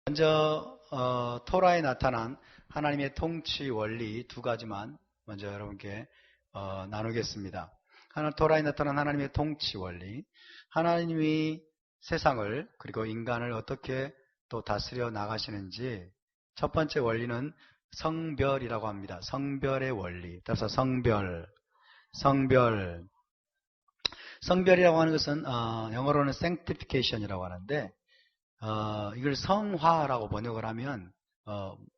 먼저 토라에 나타난 하나님의 통치 원리 두 가지만 먼저 여러분께 나누겠습니다. 토라에 나타난 하나님의 통치 원리, 하나님이 세상을 그리고 인간을 어떻게 또 다스려 나가시는지. 첫 번째 원리는 성별이라고 합니다. 성별의 원리. 따라서 성별이라고 하는 것은 영어로는 sanctification이라고 하는데 이걸 성화라고 번역을 하면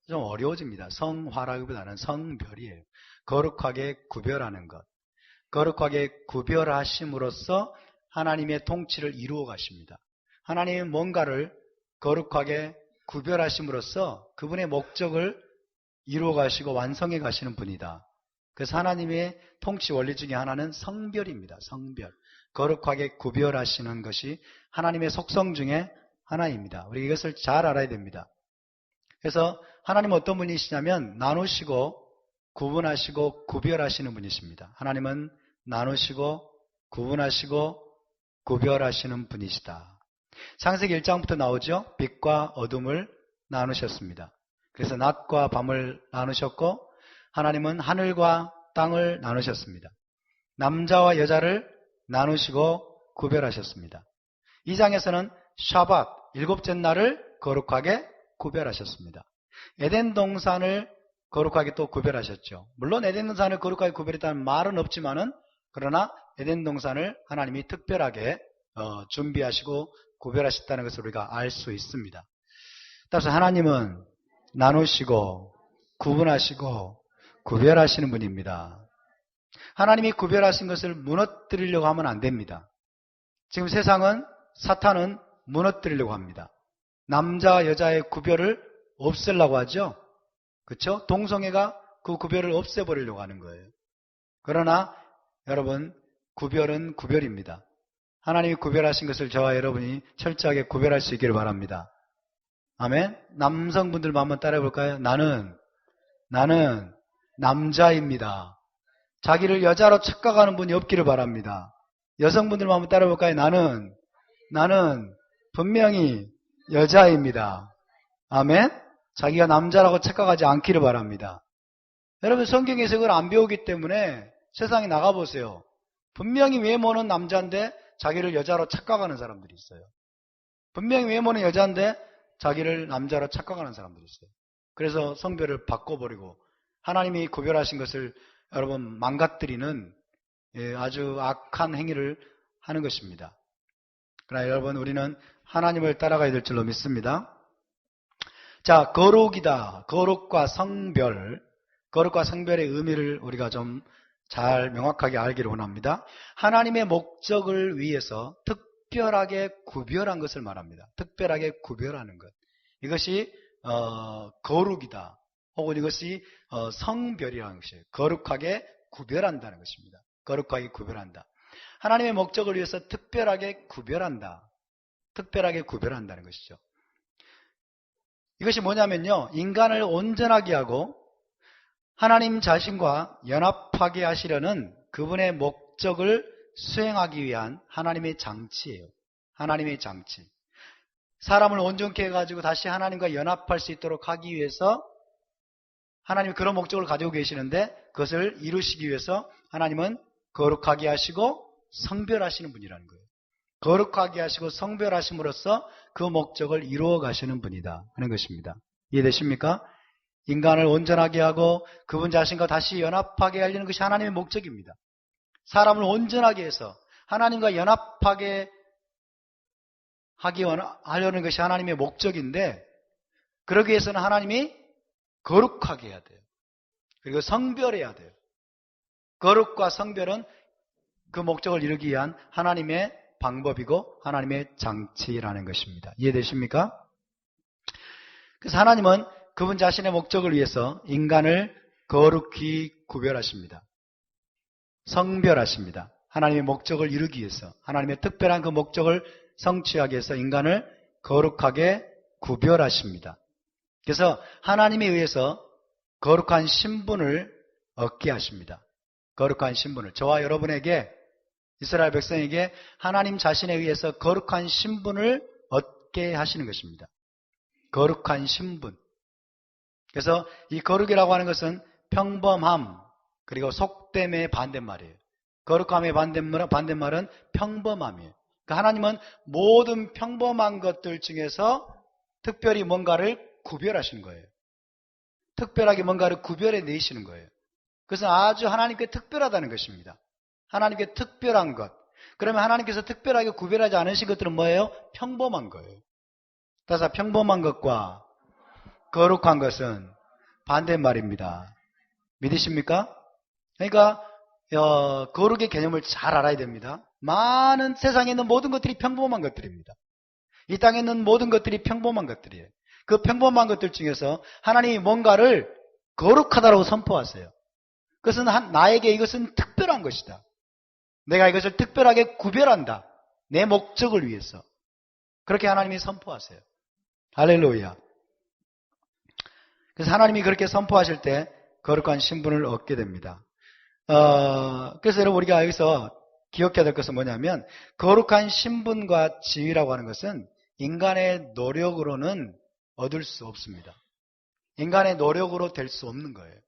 좀 어려워집니다. 성화라기보다는 성별이에요. 거룩하게 구별하는 것. 거룩하게 구별하심으로써 하나님의 통치를 이루어 가십니다. 하나님은 뭔가를 거룩하게 구별하심으로써 그분의 목적을 이루어 가시고 완성해 가시는 분이다. 그래서 하나님의 통치 원리 중에 하나는 성별입니다. 성별. 거룩하게 구별하시는 것이 하나님의 속성 중에 하나입니다. 우리 이것을 잘 알아야 됩니다. 그래서 하나님은 어떤 분이시냐면 나누시고 구분하시고 구별하시는 분이십니다. 하나님은 나누시고 구분하시고 구별하시는 분이시다. 창세기 1장부터 나오죠. 빛과 어둠을 나누셨습니다. 그래서 낮과 밤을 나누셨고 하나님은 하늘과 땅을 나누셨습니다. 남자와 여자를 나누시고 구별하셨습니다. 2장에서는 샤밧, 일곱째 날을 거룩하게 구별하셨습니다. 에덴 동산을 거룩하게 또 구별하셨죠. 물론 에덴 동산을 거룩하게 구별했다는 말은 없지만은 그러나 에덴 동산을 하나님이 특별하게 준비하시고 구별하셨다는 것을 우리가 알 수 있습니다. 따라서 하나님은 나누시고 구분하시고 구별하시는 분입니다. 하나님이 구별하신 것을 무너뜨리려고 하면 안 됩니다. 지금 세상은 사탄은 무너뜨리려고 합니다. 남자와 여자의 구별을 없애려고 하죠. 그렇죠? 동성애가 그 구별을 없애버리려고 하는 거예요. 그러나 여러분, 구별은 구별입니다. 하나님이 구별하신 것을 저와 여러분이 철저하게 구별할 수 있기를 바랍니다. 아멘. 남성분들만 한번 따라해 볼까요? 나는 남자입니다. 자기를 여자로 착각하는 분이 없기를 바랍니다. 여성분들만 한번 따라해 볼까요? 나는 분명히 여자입니다. 아멘. 자기가 남자라고 착각하지 않기를 바랍니다. 여러분, 성경에서 그걸 안 배우기 때문에 세상에 나가보세요. 분명히 외모는 남자인데 자기를 여자로 착각하는 사람들이 있어요. 분명히 외모는 여자인데 자기를 남자로 착각하는 사람들이 있어요. 그래서 성별을 바꿔버리고 하나님이 구별하신 것을 여러분 망가뜨리는 아주 악한 행위를 하는 것입니다. 그러나 여러분, 우리는 하나님을 따라가야 될 줄로 믿습니다. 자, 거룩이다. 거룩과 성별의 의미를 우리가 좀 잘 명확하게 알기를 원합니다. 하나님의 목적을 위해서 특별하게 구별한 것을 말합니다. 특별하게 구별하는 것. 이것이 거룩이다. 혹은 이것이 성별이라는 것이에요. 거룩하게 구별한다는 것입니다. 거룩하게 구별한다. 하나님의 목적을 위해서 특별하게 구별한다. 특별하게 구별한다는 것이죠. 이것이 뭐냐면요, 인간을 온전하게 하고 하나님 자신과 연합하게 하시려는 그분의 목적을 수행하기 위한 하나님의 장치예요. 하나님의 장치. 사람을 온전케 해가지고 다시 하나님과 연합할 수 있도록 하기 위해서 하나님이 그런 목적을 가지고 계시는데 그것을 이루시기 위해서 하나님은 거룩하게 하시고 성별하시는 분이라는 거예요. 거룩하게 하시고 성별하심으로써 그 목적을 이루어 가시는 분이다 하는 것입니다. 이해되십니까? 인간을 온전하게 하고 그분 자신과 다시 연합하게 하려는 것이 하나님의 목적입니다. 사람을 온전하게 해서 하나님과 연합하게 하려는 것이 하나님의 목적인데 그러기 위해서는 하나님이 거룩하게 해야 돼요. 그리고 성별해야 돼요. 거룩과 성별은 그 목적을 이루기 위한 하나님의 방법이고 하나님의 장치라는 것입니다. 이해되십니까? 그래서 하나님은 그분 자신의 목적을 위해서 인간을 거룩히 구별하십니다. 성별하십니다. 하나님의 목적을 이루기 위해서 하나님의 특별한 그 목적을 성취하기 위해서 인간을 거룩하게 구별하십니다. 그래서 하나님에 의해서 거룩한 신분을 얻게 하십니다. 거룩한 신분을 저와 여러분에게 이스라엘 백성에게 하나님 자신에 의해서 거룩한 신분을 얻게 하시는 것입니다. 거룩한 신분. 그래서 이 거룩이라고 하는 것은 평범함, 그리고 속됨의 반대말이에요. 거룩함의 반대말은 평범함이에요. 그러니까 하나님은 모든 평범한 것들 중에서 특별히 뭔가를 구별하시는 거예요. 특별하게 뭔가를 구별해 내시는 거예요. 그것은 아주 하나님께 특별하다는 것입니다. 하나님께 특별한 것. 그러면 하나님께서 특별하게 구별하지 않으신 것들은 뭐예요? 평범한 거예요. 따라서 평범한 것과 거룩한 것은 반대말입니다. 믿으십니까? 그러니까 거룩의 개념을 잘 알아야 됩니다. 많은 세상에 있는 모든 것들이 평범한 것들입니다. 이 땅에 있는 모든 것들이 평범한 것들이에요. 그 평범한 것들 중에서 하나님이 뭔가를 거룩하다고 선포하세요. 그것은 나에게 이것은 특별한 것이다. 내가 이것을 특별하게 구별한다. 내 목적을 위해서. 그렇게 하나님이 선포하세요. 할렐루야. 그래서 하나님이 그렇게 선포하실 때 거룩한 신분을 얻게 됩니다. 그래서 여러분 우리가 여기서 기억해야 될 것은 뭐냐면 거룩한 신분과 지위라고 하는 것은 인간의 노력으로는 얻을 수 없습니다. 인간의 노력으로 될 수 없는 거예요.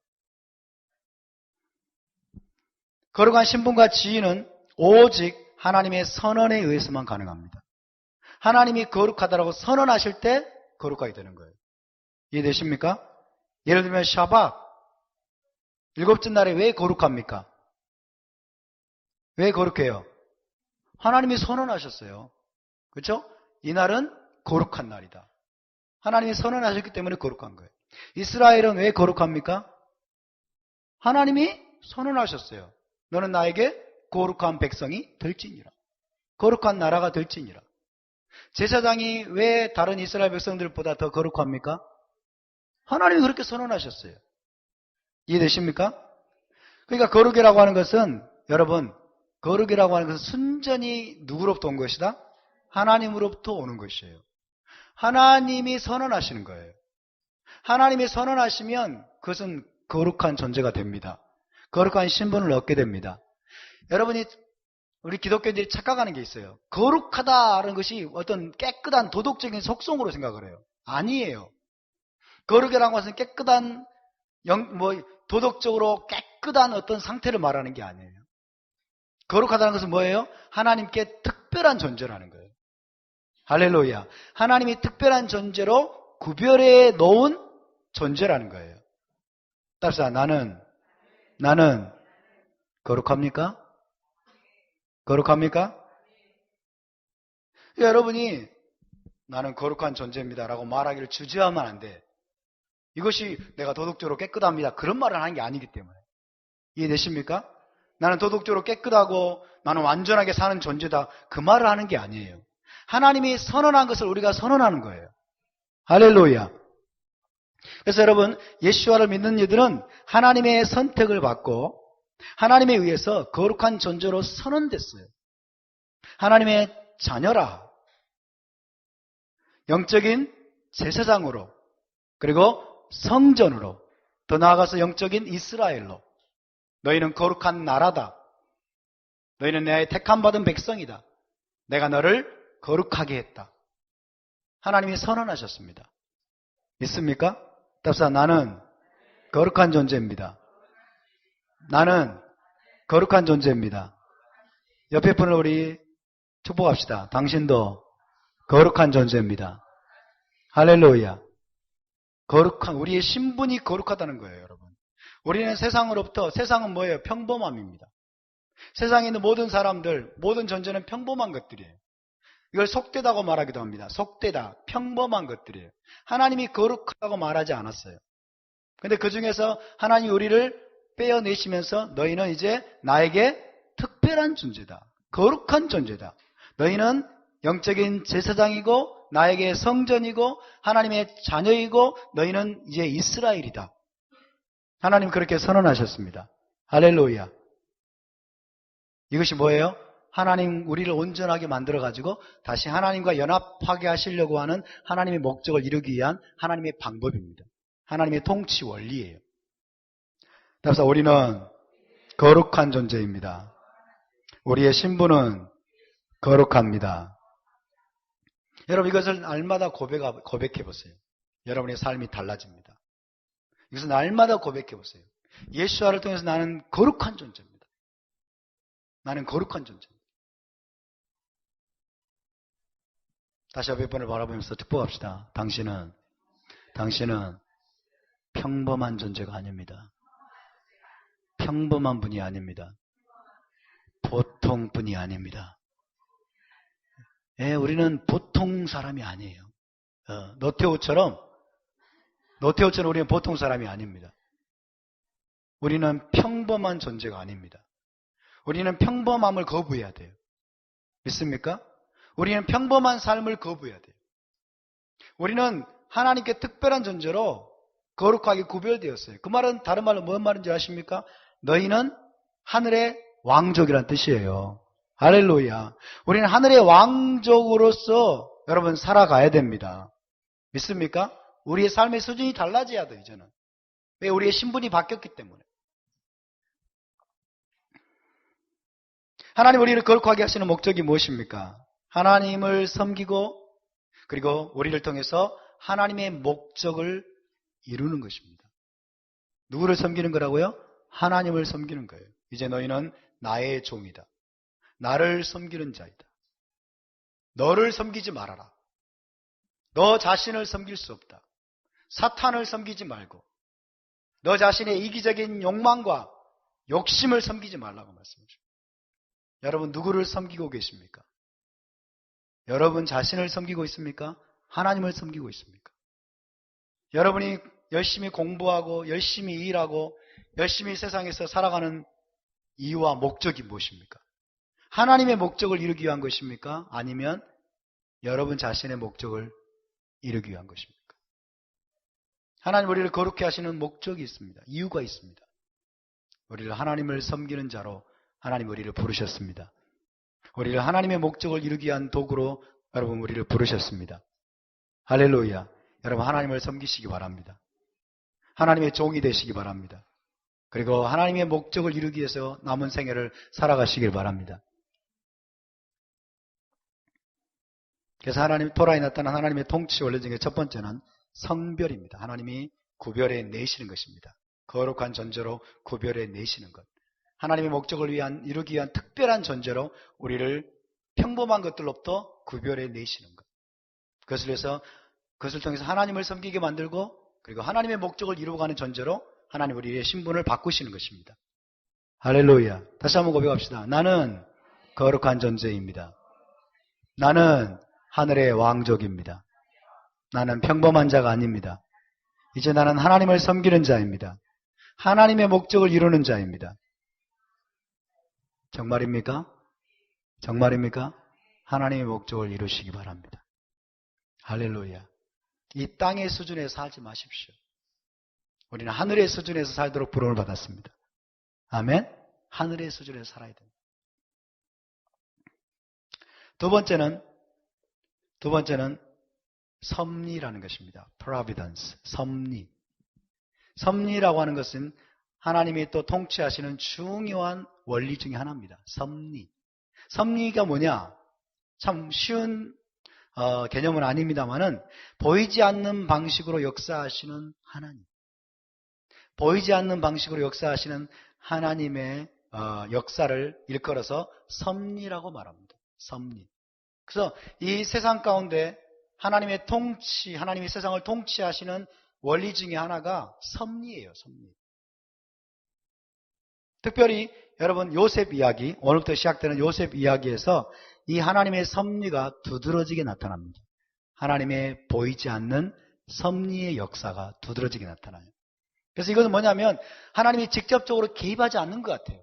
거룩한 신분과 지위는 오직 하나님의 선언에 의해서만 가능합니다. 하나님이 거룩하다라고 선언하실 때 거룩하게 되는 거예요. 이해되십니까? 예를 들면 샤bat, 일곱째 날에 왜 거룩합니까? 왜 거룩해요? 하나님이 선언하셨어요. 그렇죠? 이날은 거룩한 날이다. 하나님이 선언하셨기 때문에 거룩한 거예요. 이스라엘은 왜 거룩합니까? 하나님이 선언하셨어요. 너는 나에게 거룩한 백성이 될지니라. 거룩한 나라가 될지니라. 제사장이 왜 다른 이스라엘 백성들보다 더 거룩합니까? 하나님이 그렇게 선언하셨어요. 이해되십니까? 그러니까 거룩이라고 하는 것은 여러분 거룩이라고 하는 것은 순전히 누구로부터 온 것이다? 하나님으로부터 오는 것이에요. 하나님이 선언하시는 거예요. 하나님이 선언하시면 그것은 거룩한 존재가 됩니다. 거룩한 신분을 얻게 됩니다. 여러분이 우리 기독교인들이 착각하는 게 있어요. 거룩하다는 것이 어떤 깨끗한 도덕적인 속성으로 생각을 해요. 아니에요. 거룩이라는 것은 깨끗한 도덕적으로 깨끗한 어떤 상태를 말하는 게 아니에요. 거룩하다는 것은 뭐예요? 하나님께 특별한 존재라는 거예요. 할렐루야. 하나님이 특별한 존재로 구별해 놓은 존재라는 거예요. 따라서 나는 거룩합니까? 거룩합니까? 여러분이 나는 거룩한 존재입니다 라고 말하기를 주저하면 안 돼. 이것이 내가 도덕적으로 깨끗합니다. 그런 말을 하는 게 아니기 때문에. 이해되십니까? 나는 도덕적으로 깨끗하고 나는 완전하게 사는 존재다. 그 말을 하는 게 아니에요. 하나님이 선언한 것을 우리가 선언하는 거예요. 할렐루야. 그래서 여러분 예수와를 믿는 이들은 하나님의 선택을 받고 하나님에 의해서 거룩한 존재로 선언됐어요. 하나님의 자녀라. 영적인 제사장으로 그리고 성전으로 더 나아가서 영적인 이스라엘로 너희는 거룩한 나라다. 너희는 내 택함받은 백성이다. 내가 너를 거룩하게 했다. 하나님이 선언하셨습니다. 믿습니까? 답사 나는 거룩한 존재입니다. 나는 거룩한 존재입니다. 옆에 분을 우리 축복합시다. 당신도 거룩한 존재입니다. 할렐루야. 거룩한 우리의 신분이 거룩하다는 거예요, 여러분. 우리는 세상은 뭐예요? 평범함입니다. 세상에 있는 모든 사람들, 모든 존재는 평범한 것들이에요. 이걸 속되다고 말하기도 합니다. 속되다, 평범한 것들이에요. 하나님이 거룩하다고 말하지 않았어요. 근데 그 중에서 하나님이 우리를 빼어내시면서 너희는 이제 나에게 특별한 존재다. 거룩한 존재다. 너희는 영적인 제사장이고 나에게 성전이고 하나님의 자녀이고 너희는 이제 이스라엘이다. 하나님 그렇게 선언하셨습니다. 할렐루야. 이것이 뭐예요? 하나님 우리를 온전하게 만들어가지고 다시 하나님과 연합하게 하시려고 하는 하나님의 목적을 이루기 위한 하나님의 방법입니다. 하나님의 통치 원리예요. 따라서 우리는 거룩한 존재입니다. 우리의 신분은 거룩합니다. 여러분 이것을 날마다 고백해 보세요. 여러분의 삶이 달라집니다. 이것은 날마다 고백해 보세요. 예수와를 통해서 나는 거룩한 존재입니다. 나는 거룩한 존재입니다. 다시 몇 번을 바라보면서 축복합시다. 당신은 평범한 존재가 아닙니다. 평범한 분이 아닙니다. 보통 분이 아닙니다. 우리는 보통 사람이 아니에요. 노태우처럼 우리는 보통 사람이 아닙니다. 우리는 평범한 존재가 아닙니다. 우리는 평범함을 거부해야 돼요. 믿습니까? 우리는 평범한 삶을 거부해야 돼요. 우리는 하나님께 특별한 존재로 거룩하게 구별되었어요. 그 말은 다른 말로 뭔 말인지 아십니까? 너희는 하늘의 왕족이란 뜻이에요. 할렐루야. 우리는 하늘의 왕족으로서 여러분 살아가야 됩니다. 믿습니까? 우리의 삶의 수준이 달라져야 돼요, 이제는. 왜? 우리의 신분이 바뀌었기 때문에. 하나님 우리를 거룩하게 하시는 목적이 무엇입니까? 하나님을 섬기고 그리고 우리를 통해서 하나님의 목적을 이루는 것입니다. 누구를 섬기는 거라고요? 하나님을 섬기는 거예요. 이제 너희는 나의 종이다. 나를 섬기는 자이다. 너를 섬기지 말아라. 너 자신을 섬길 수 없다. 사탄을 섬기지 말고 너 자신의 이기적인 욕망과 욕심을 섬기지 말라고 말씀하십니다. 여러분 누구를 섬기고 계십니까? 여러분 자신을 섬기고 있습니까? 하나님을 섬기고 있습니까? 여러분이 열심히 공부하고 열심히 일하고 열심히 세상에서 살아가는 이유와 목적이 무엇입니까? 하나님의 목적을 이루기 위한 것입니까? 아니면 여러분 자신의 목적을 이루기 위한 것입니까? 하나님 우리를 거룩해 하시는 목적이 있습니다. 이유가 있습니다. 우리를 하나님을 섬기는 자로 하나님 우리를 부르셨습니다. 우리를 하나님의 목적을 이루기 위한 도구로 여러분 우리를 부르셨습니다. 할렐루야. 여러분 하나님을 섬기시기 바랍니다. 하나님의 종이 되시기 바랍니다. 그리고 하나님의 목적을 이루기 위해서 남은 생애를 살아가시길 바랍니다. 그래서 하나님 토라에 나타난 하나님의 통치 원리 중에 첫 번째는 성별입니다. 하나님이 구별해 내시는 것입니다. 거룩한 존재로 구별해 내시는 것. 하나님의 목적을 이루기 위한 특별한 존재로 우리를 평범한 것들로부터 구별해 내시는 것. 그것을 통해서 하나님을 섬기게 만들고 그리고 하나님의 목적을 이루어가는 존재로 하나님 우리의 신분을 바꾸시는 것입니다. 할렐루야. 다시 한번 고백합시다. 나는 거룩한 존재입니다. 나는 하늘의 왕족입니다. 나는 평범한 자가 아닙니다. 이제 나는 하나님을 섬기는 자입니다. 하나님의 목적을 이루는 자입니다. 정말입니까? 정말입니까? 하나님의 목적을 이루시기 바랍니다. 할렐루야. 이 땅의 수준에 살지 마십시오. 우리는 하늘의 수준에서 살도록 부름을 받았습니다. 아멘? 하늘의 수준에서 살아야 됩니다. 두 번째는 섭리라는 것입니다. providence, 섭리. 섭리라고 하는 것은 하나님이 또 통치하시는 중요한 원리 중에 하나입니다. 섭리. 섭리가 뭐냐? 참 쉬운 개념은 아닙니다만은 보이지 않는 방식으로 역사하시는 하나님. 보이지 않는 방식으로 역사하시는 하나님의 역사를 일컬어서 섭리라고 말합니다. 섭리. 그래서 이 세상 가운데 하나님의 통치, 하나님이 세상을 통치하시는 원리 중에 하나가 섭리예요. 섭리. 특별히 여러분 요셉 이야기, 오늘부터 시작되는 요셉 이야기에서 이 하나님의 섭리가 두드러지게 나타납니다. 하나님의 보이지 않는 섭리의 역사가 두드러지게 나타나요. 그래서 이것은 뭐냐면 하나님이 직접적으로 개입하지 않는 것 같아요.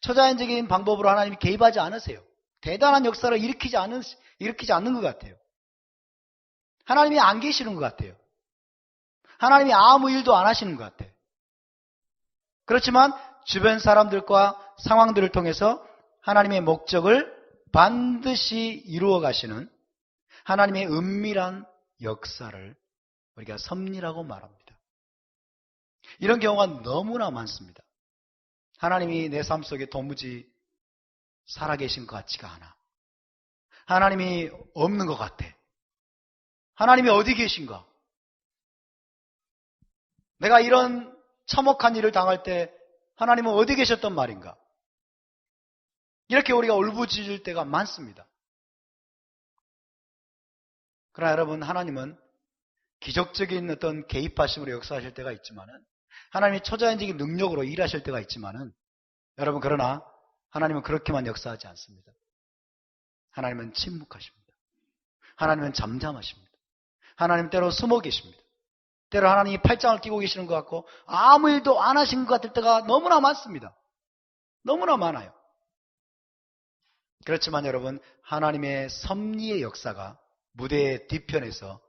초자연적인 방법으로 하나님이 개입하지 않으세요. 대단한 역사를 일으키지 않는 것 같아요. 하나님이 안 계시는 것 같아요. 하나님이 아무 일도 안 하시는 것 같아요. 그렇지만 주변 사람들과 상황들을 통해서 하나님의 목적을 반드시 이루어 가시는 하나님의 은밀한 역사를 우리가 섭리라고 말합니다. 이런 경우가 너무나 많습니다. 하나님이 내 삶 속에 도무지 살아계신 것 같지가 않아. 하나님이 없는 것 같아. 하나님이 어디 계신가? 내가 이런 참혹한 일을 당할 때 하나님은 어디 계셨단 말인가? 이렇게 우리가 울부짖을 때가 많습니다. 그러나 여러분, 하나님은 기적적인 어떤 개입하심으로 역사하실 때가 있지만은, 하나님이 초자연적인 능력으로 일하실 때가 있지만은, 여러분, 그러나 하나님은 그렇게만 역사하지 않습니다. 하나님은 침묵하십니다. 하나님은 잠잠하십니다. 하나님 때로 숨어 계십니다. 때로 하나님이 팔짱을 끼고 계시는 것 같고 아무 일도 안 하신 것 같을 때가 너무나 많습니다. 너무나 많아요. 그렇지만 여러분, 하나님의 섭리의 역사가 무대의 뒤편에서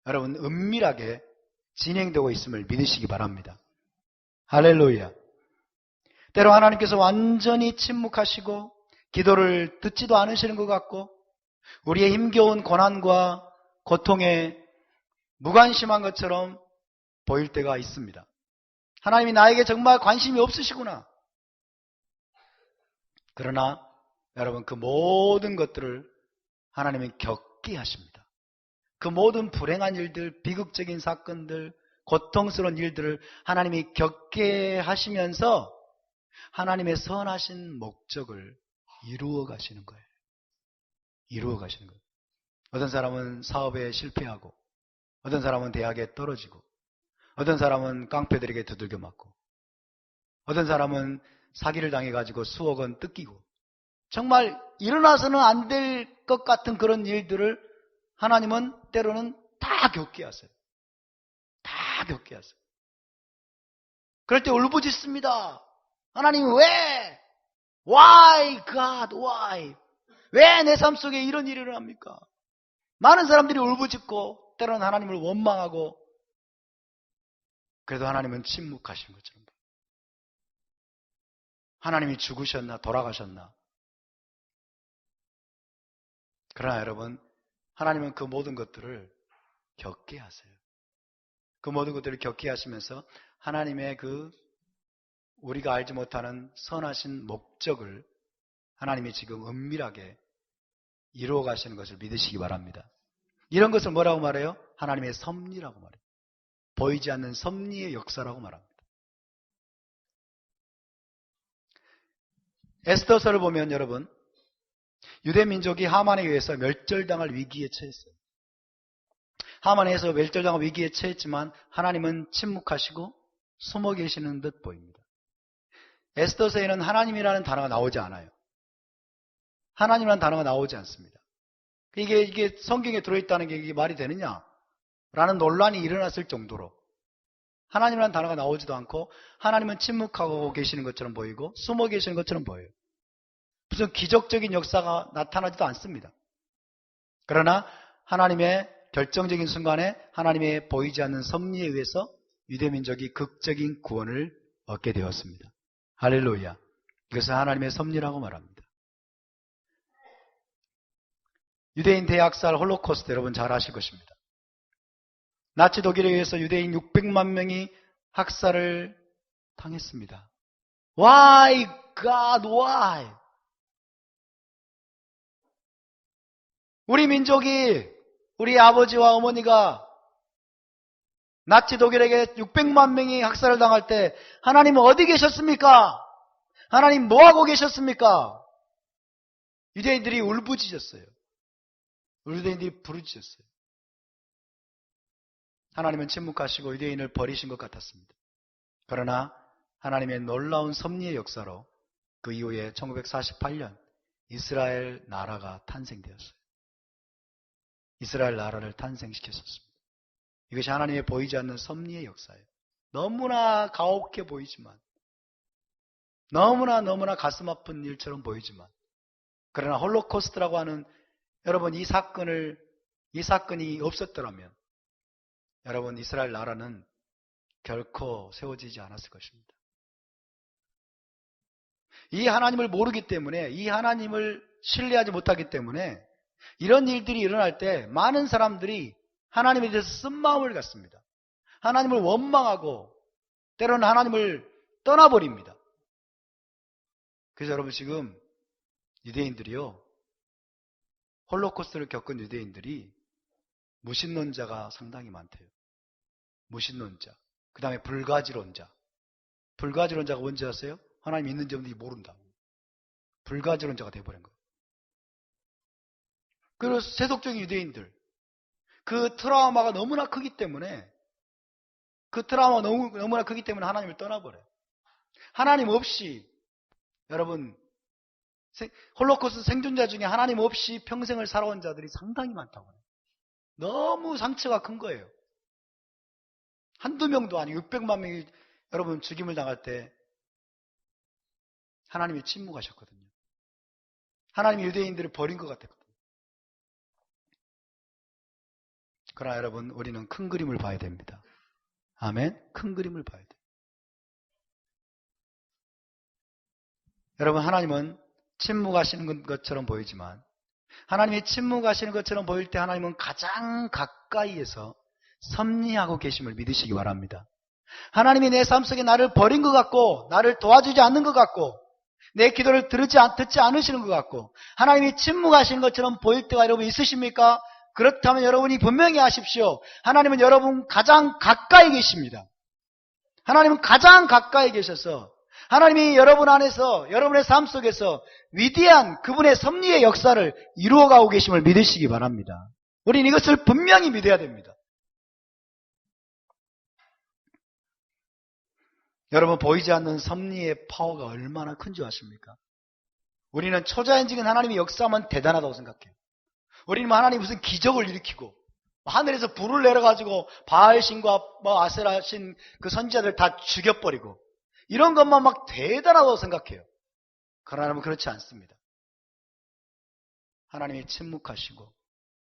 여러분 은밀하게 진행되고 있음을 믿으시기 바랍니다. 할렐루야. 때로 하나님께서 완전히 침묵하시고 기도를 듣지도 않으시는 것 같고 우리의 힘겨운 고난과 고통에 무관심한 것처럼 보일 때가 있습니다. 하나님이 나에게 정말 관심이 없으시구나. 그러나 여러분, 그 모든 것들을 하나님은 겪게 하십니다. 그 모든 불행한 일들, 비극적인 사건들, 고통스러운 일들을 하나님이 겪게 하시면서 하나님의 선하신 목적을 이루어 가시는 거예요. 이루어 가시는 거예요. 어떤 사람은 사업에 실패하고, 어떤 사람은 대학에 떨어지고, 어떤 사람은 깡패들에게 두들겨 맞고, 어떤 사람은 사기를 당해가지고 수억 원 뜯기고, 정말 일어나서는 안 될 것 같은 그런 일들을 하나님은 때로는 다 겪게 하세요. 다 겪게 하세요. 그럴 때 울부짖습니다. 하나님 왜? Why God? Why? 왜 내 삶 속에 이런 일이 일어납니까? 많은 사람들이 울부짖고 때로는 하나님을 원망하고 그래도 하나님은 침묵하신 것처럼 하나님이 죽으셨나 돌아가셨나. 그러나 여러분, 하나님은 그 모든 것들을 겪게 하세요. 그 모든 것들을 겪게 하시면서 하나님의 그 우리가 알지 못하는 선하신 목적을 하나님이 지금 은밀하게 이루어 가시는 것을 믿으시기 바랍니다. 이런 것을 뭐라고 말해요? 하나님의 섭리라고 말해요. 보이지 않는 섭리의 역사라고 말합니다. 에스더서를 보면 여러분, 유대민족이 하만에 의해서 멸절당할 위기에 처했어요. 하만에 의해서 멸절당할 위기에 처했지만 하나님은 침묵하시고 숨어 계시는 듯 보입니다. 에스더서에는 하나님이라는 단어가 나오지 않아요. 하나님이라는 단어가 나오지 않습니다. 이게 성경에 들어있다는 게 이게 말이 되느냐? 라는 논란이 일어났을 정도로 하나님이라는 단어가 나오지도 않고 하나님은 침묵하고 계시는 것처럼 보이고 숨어 계시는 것처럼 보여요. 무슨 기적적인 역사가 나타나지도 않습니다. 그러나 하나님의 결정적인 순간에 하나님의 보이지 않는 섭리에 의해서 유대민족이 극적인 구원을 얻게 되었습니다. 할렐루야. 이것은 하나님의 섭리라고 말합니다. 유대인 대학살 홀로코스트 여러분 잘 아실 것입니다. 나치 독일에 의해서 유대인 600만 명이 학살을 당했습니다. Why God, why? 우리 민족이, 우리 아버지와 어머니가 나치 독일에게 600만 명이 학살을 당할 때 하나님은 어디 계셨습니까? 하나님 뭐하고 계셨습니까? 유대인들이 울부짖었어요. 유대인들이 부르짖었어요. 하나님은 침묵하시고 유대인을 버리신 것 같았습니다. 그러나 하나님의 놀라운 섭리의 역사로 그 이후에 1948년 이스라엘 나라가 탄생되었어요. 이스라엘 나라를 탄생시켰었습니다. 이것이 하나님의 보이지 않는 섭리의 역사예요. 너무나 가혹해 보이지만, 너무나 가슴 아픈 일처럼 보이지만, 그러나 홀로코스트라고 하는 여러분 이 사건이 없었더라면 여러분 이스라엘 나라는 결코 세워지지 않았을 것입니다. 이 하나님을 모르기 때문에, 이 하나님을 신뢰하지 못하기 때문에 이런 일들이 일어날 때 많은 사람들이 하나님에 대해서 쓴마음을 갖습니다. 하나님을 원망하고 때로는 하나님을 떠나버립니다. 그래서 여러분 지금 유대인들이요, 홀로코스트를 겪은 유대인들이 무신론자가 상당히 많대요. 무신론자. 그 다음에 불가지론자. 불가지론자가 뭔지 아세요? 하나님 있는지 없는지 모른다. 불가지론자가 돼버린 거예요. 그리고 세속적인 유대인들. 그 트라우마가 너무나 크기 때문에 너무나 크기 때문에 하나님을 떠나버려요. 하나님 없이 여러분 홀로코스트 생존자 중에 하나님 없이 평생을 살아온 자들이 상당히 많다고 해요. 너무 상처가 큰 거예요. 한두 명도 아니고 600만 명이 여러분 죽임을 당할 때 하나님이 침묵하셨거든요. 하나님이 유대인들을 버린 것 같았거든요. 그러나 여러분 우리는 큰 그림을 봐야 됩니다. 아멘. 큰 그림을 봐야 돼요. 여러분 하나님은 침묵하시는 것처럼 보이지만 하나님이 침묵하시는 것처럼 보일 때 하나님은 가장 가까이에서 섭리하고 계심을 믿으시기 바랍니다. 하나님이 내 삶 속에 나를 버린 것 같고 나를 도와주지 않는 것 같고 내 기도를 듣지 않으시는 것 같고 하나님이 침묵하시는 것처럼 보일 때가 여러분 있으십니까? 그렇다면 여러분이 분명히 아십시오. 하나님은 여러분 가장 가까이 계십니다. 하나님은 가장 가까이 계셔서 하나님이 여러분 안에서 여러분의 삶 속에서 위대한 그분의 섭리의 역사를 이루어가고 계심을 믿으시기 바랍니다. 우리는 이것을 분명히 믿어야 됩니다. 여러분 보이지 않는 섭리의 파워가 얼마나 큰지 아십니까? 우리는 초자연적인 하나님의 역사만 대단하다고 생각해요. 우리는 하나님이 무슨 기적을 일으키고 하늘에서 불을 내려가지고 바알신과 아세라신 그 선지자들 다 죽여버리고 이런 것만 막 대단하다고 생각해요. 그러나 여러분 그렇지 않습니다. 하나님이 침묵하시고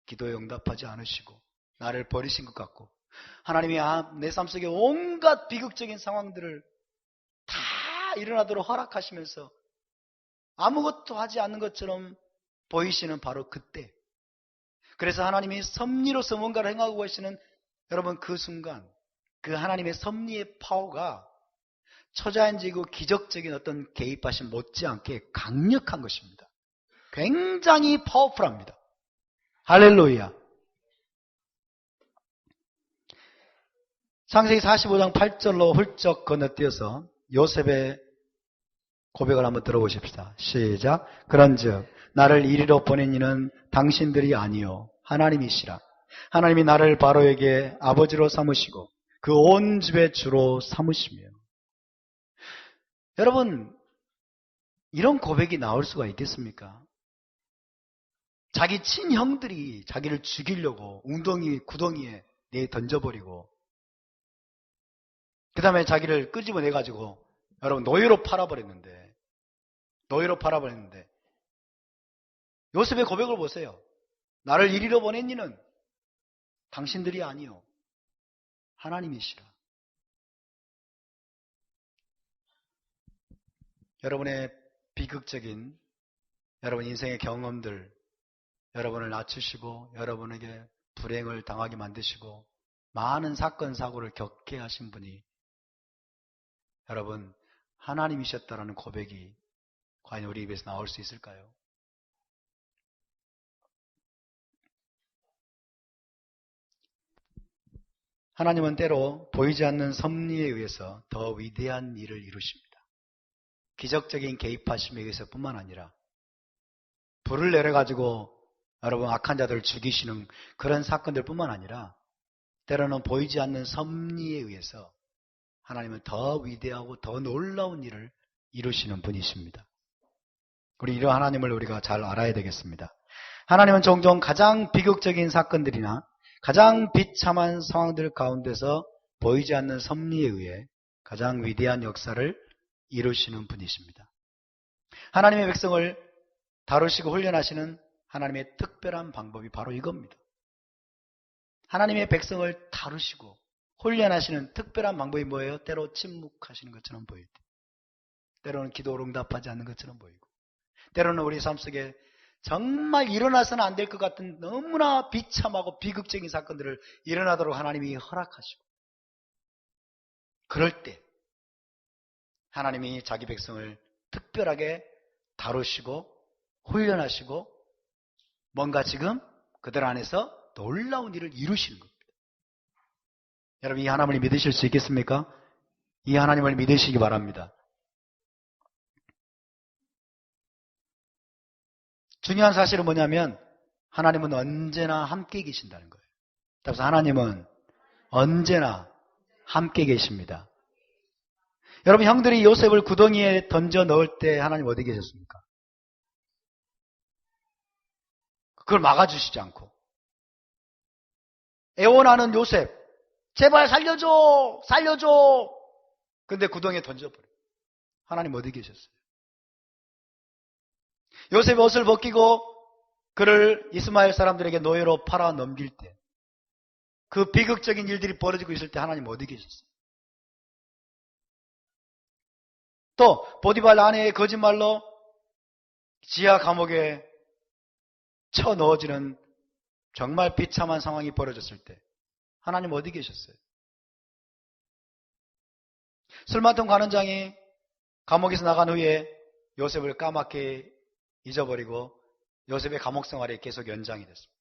기도에 응답하지 않으시고 나를 버리신 것 같고 하나님이 내 삶 속에 온갖 비극적인 상황들을 다 일어나도록 허락하시면서 아무것도 하지 않는 것처럼 보이시는 바로 그때, 그래서 하나님이 섭리로서 뭔가를 행하고 계시는 여러분 그 순간 그 하나님의 섭리의 파워가 초자연적이고 기적적인 어떤 개입하심 못지않게 강력한 것입니다. 굉장히 파워풀합니다. 할렐루야. 창세기 45장 8절로 훌쩍 건너뛰어서 요셉의 고백을 한번 들어보십시다. 시작. 그런즉 나를 이리로 보낸 이는 당신들이 아니요 하나님이시라. 하나님이 나를 바로에게 아버지로 삼으시고 그 온 집의 주로 삼으시며. 여러분 이런 고백이 나올 수가 있겠습니까? 자기 친형들이 자기를 죽이려고 구덩이에 던져버리고 그 다음에 자기를 끄집어내가지고 여러분 노예로 팔아버렸는데 요셉의 고백을 보세요. 나를 이리로 보낸 이는 당신들이 아니요 하나님이시라. 여러분의 비극적인 여러분 인생의 경험들 여러분을 낮추시고 여러분에게 불행을 당하게 만드시고 많은 사건 사고를 겪게 하신 분이 여러분 하나님이셨다라는 고백이 과연 우리 입에서 나올 수 있을까요? 하나님은 때로 보이지 않는 섭리에 의해서 더 위대한 일을 이루십니다. 기적적인 개입하심에 의해서 뿐만 아니라 불을 내려가지고 여러분 악한 자들을 죽이시는 그런 사건들 뿐만 아니라 때로는 보이지 않는 섭리에 의해서 하나님은 더 위대하고 더 놀라운 일을 이루시는 분이십니다. 우리 이런 하나님을 우리가 잘 알아야 되겠습니다. 하나님은 종종 가장 비극적인 사건들이나 가장 비참한 상황들 가운데서 보이지 않는 섭리에 의해 가장 위대한 역사를 이루시는 분이십니다. 하나님의 백성을 다루시고 훈련하시는 하나님의 특별한 방법이 바로 이겁니다. 하나님의 백성을 다루시고 훈련하시는 특별한 방법이 뭐예요? 때로 침묵하시는 것처럼 보일 때, 때로는 기도로 응답하지 않는 것처럼 보이고, 때로는 우리 삶 속에 정말 일어나서는 안 될 것 같은 너무나 비참하고 비극적인 사건들을 일어나도록 하나님이 허락하시고, 그럴 때 하나님이 자기 백성을 특별하게 다루시고 훈련하시고 뭔가 지금 그들 안에서 놀라운 일을 이루시는 겁니다. 여러분 이 하나님을 믿으실 수 있겠습니까? 이 하나님을 믿으시기 바랍니다. 중요한 사실은 뭐냐면 하나님은 언제나 함께 계신다는 거예요. 그래서 하나님은 언제나 함께 계십니다. 여러분 형들이 요셉을 구덩이에 던져 넣을 때 하나님 어디 계셨습니까? 그걸 막아주시지 않고 애원하는 요셉 제발 살려줘 살려줘 근데 구덩이에 던져버려요. 하나님 어디 계셨어요? 요셉이 옷을 벗기고 그를 이스마엘 사람들에게 노예로 팔아 넘길 때 그 비극적인 일들이 벌어지고 있을 때 하나님 어디 계셨어요? 또 보디발 아내의 거짓말로 지하 감옥에 쳐 넣어지는 정말 비참한 상황이 벌어졌을 때 하나님 어디 계셨어요? 술 맡은 관원장이 감옥에서 나간 후에 요셉을 까맣게 잊어버리고 요셉의 감옥 생활이 계속 연장이 됐습니다.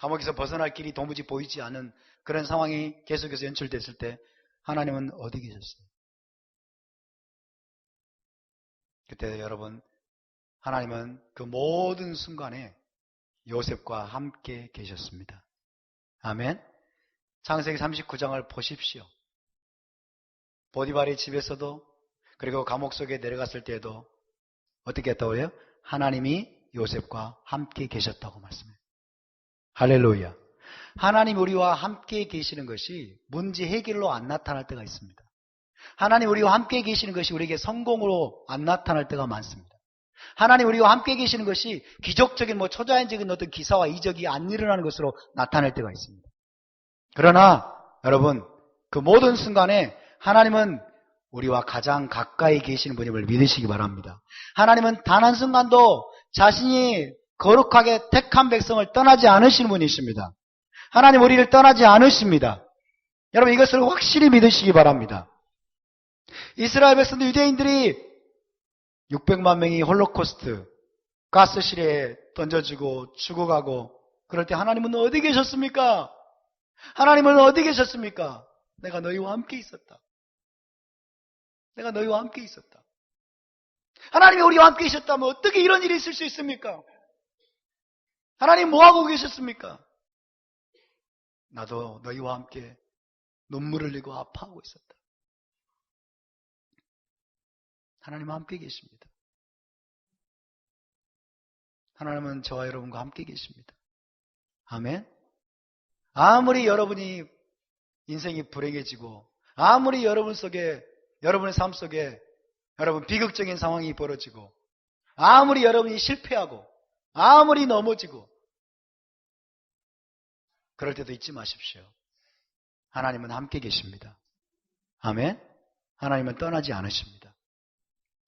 감옥에서 벗어날 길이 도무지 보이지 않은 그런 상황이 계속해서 연출됐을 때 하나님은 어디 계셨어요? 그때 여러분 하나님은 그 모든 순간에 요셉과 함께 계셨습니다. 아멘. 창세기 39장을 보십시오. 보디발의 집에서도 그리고 감옥 속에 내려갔을 때에도 어떻게 했다고 해요? 하나님이 요셉과 함께 계셨다고 말씀해요. 할렐루야. 하나님 우리와 함께 계시는 것이 문제 해결로 안 나타날 때가 있습니다. 하나님 우리와 함께 계시는 것이 우리에게 성공으로 안 나타날 때가 많습니다. 하나님 우리와 함께 계시는 것이 기적적인 초자연적인 어떤 기사와 이적이 안 일어나는 것으로 나타날 때가 있습니다. 그러나 여러분 그 모든 순간에 하나님은 우리와 가장 가까이 계시는 분임을 믿으시기 바랍니다. 하나님은 단 한순간도 자신이 거룩하게 택한 백성을 떠나지 않으시는 분이십니다. 하나님 우리를 떠나지 않으십니다. 여러분 이것을 확실히 믿으시기 바랍니다. 이스라엘 백성들 유대인들이 600만 명이 홀로코스트 가스실에 던져지고 죽어가고 그럴 때 하나님은 어디 계셨습니까? 하나님은 어디 계셨습니까? 내가 너희와 함께 있었다. 내가 너희와 함께 있었다. 하나님이 우리와 함께 계셨다면 어떻게 이런 일이 있을 수 있습니까? 하나님 뭐하고 계셨습니까? 나도 너희와 함께 눈물을 흘리고 아파하고 있었다. 하나님은 함께 계십니다. 하나님은 저와 여러분과 함께 계십니다. 아멘. 아무리 여러분이 인생이 불행해지고 아무리 여러분의 삶 속에 여러분 비극적인 상황이 벌어지고 아무리 여러분이 실패하고 아무리 넘어지고 그럴 때도 잊지 마십시오. 하나님은 함께 계십니다. 아멘. 하나님은 떠나지 않으십니다.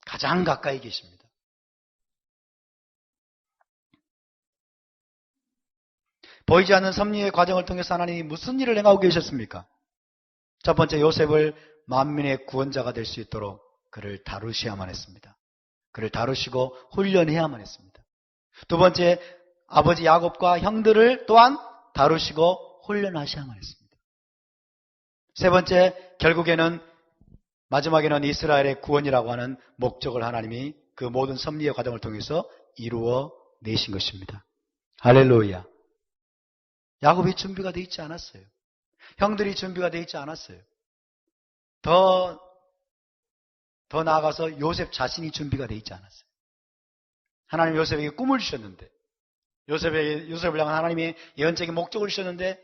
가장 가까이 계십니다. 보이지 않는 섭리의 과정을 통해서 하나님이 무슨 일을 행하고 계셨습니까? 첫 번째 요셉을 만민의 구원자가 될 수 있도록 그를 다루셔야만 했습니다. 그를 다루시고 훈련해야만 했습니다. 두 번째 아버지 야곱과 형들을 또한 다루시고 훈련하셔야만 했습니다. 세 번째 결국에는 마지막에는 이스라엘의 구원이라고 하는 목적을 하나님이 그 모든 섭리의 과정을 통해서 이루어 내신 것입니다. 할렐루야. 야곱이 준비가 되어 있지 않았어요. 형들이 준비가 되어 있지 않았어요. 더 나아가서 요셉 자신이 준비가 되어 있지 않았어요. 하나님 요셉에게 꿈을 주셨는데 요셉을 향한 하나님의 예언적인 목적을 주셨는데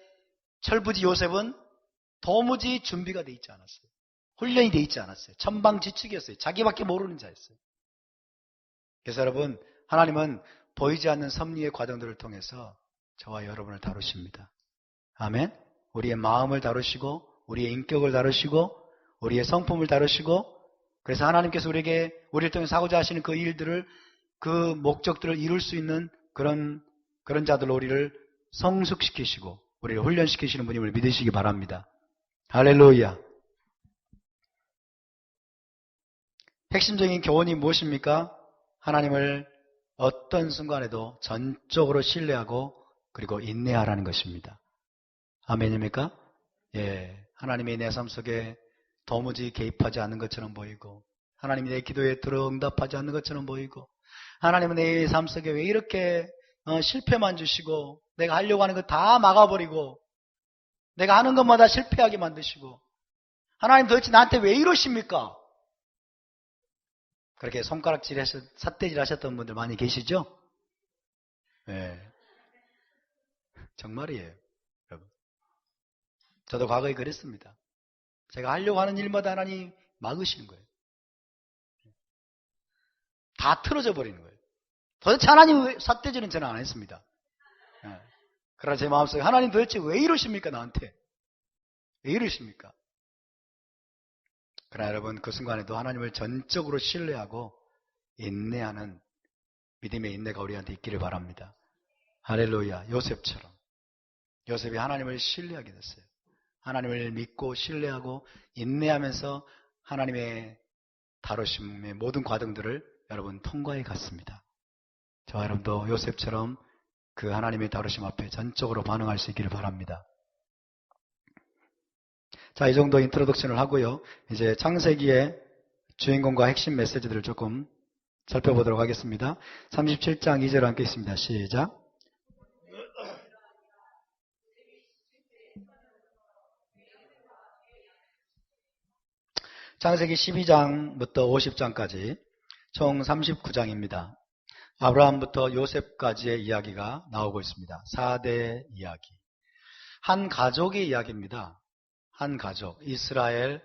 철부지 요셉은 도무지 준비가 되어 있지 않았어요. 훈련이 되어 있지 않았어요. 천방지축이었어요. 자기밖에 모르는 자였어요. 그래서 여러분 하나님은 보이지 않는 섭리의 과정들을 통해서 저와 여러분을 다루십니다. 아멘. 우리의 마음을 다루시고 우리의 인격을 다루시고 우리의 성품을 다루시고 그래서 하나님께서 우리를 통해서 하고자 하시는 그 일들을 그 목적들을 이룰 수 있는 그런 자들로 우리를 성숙시키시고 우리를 훈련시키시는 분임을 믿으시기 바랍니다. 할렐루야. 핵심적인 교훈이 무엇입니까? 하나님을 어떤 순간에도 전적으로 신뢰하고 그리고 인내하라는 것입니다. 아멘입니까? 예, 하나님이 내 삶 속에 도무지 개입하지 않는 것처럼 보이고, 하나님이 내 기도에 들어 응답하지 않는 것처럼 보이고, 하나님은 내 삶 속에 왜 이렇게 실패만 주시고, 내가 하려고 하는 거 다 막아버리고, 내가 하는 것마다 실패하게 만드시고, 하나님 도대체 나한테 왜 이러십니까? 그렇게 손가락질 삿대질 하셨던 분들 많이 계시죠? 예. 정말이에요, 여러분. 저도 과거에 그랬습니다. 제가 하려고 하는 일마다 하나님 막으시는 거예요. 다 틀어져 버리는 거예요. 도대체 하나님 삿대질은 저는 안 했습니다. 예. 그러나 제 마음속에 하나님 도대체 왜 이러십니까, 나한테? 왜 이러십니까? 그러나 여러분, 그 순간에도 하나님을 전적으로 신뢰하고 인내하는 믿음의 인내가 우리한테 있기를 바랍니다. 할렐루야. 요셉처럼. 요셉이 하나님을 신뢰하게 됐어요. 하나님을 믿고 신뢰하고 인내하면서 하나님의 다루심의 모든 과정들을 여러분 통과해 갔습니다. 저와 여러분도 요셉처럼 그 하나님의 다루심 앞에 전적으로 반응할 수 있기를 바랍니다. 자, 이 정도 인트로덕션을 하고요. 이제 창세기의 주인공과 핵심 메시지들을 조금 살펴보도록 하겠습니다. 37장 2절 함께 있습니다. 시작. 창세기 12장부터 50장까지 총 39장입니다. 아브라함부터 요셉까지의 이야기가 나오고 있습니다. 4대 이야기. 한 가족의 이야기입니다. 한 가족, 이스라엘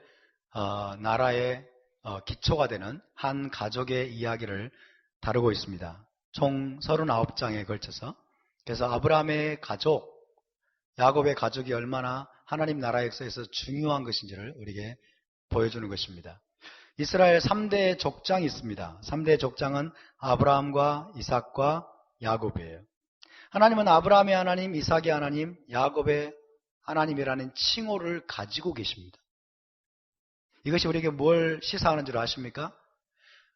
나라의 기초가 되는 한 가족의 이야기를 다루고 있습니다. 총 39장에 걸쳐서. 그래서 아브라함의 가족, 야곱의 가족이 얼마나 하나님 나라 역사에서 중요한 것인지를 우리에게 보여주는 것입니다. 이스라엘 3대 족장이 있습니다. 3대 족장은 아브라함과 이삭과 야곱이에요. 하나님은 아브라함의 하나님, 이삭의 하나님, 야곱의 하나님이라는 칭호를 가지고 계십니다. 이것이 우리에게 뭘 시사하는 줄 아십니까?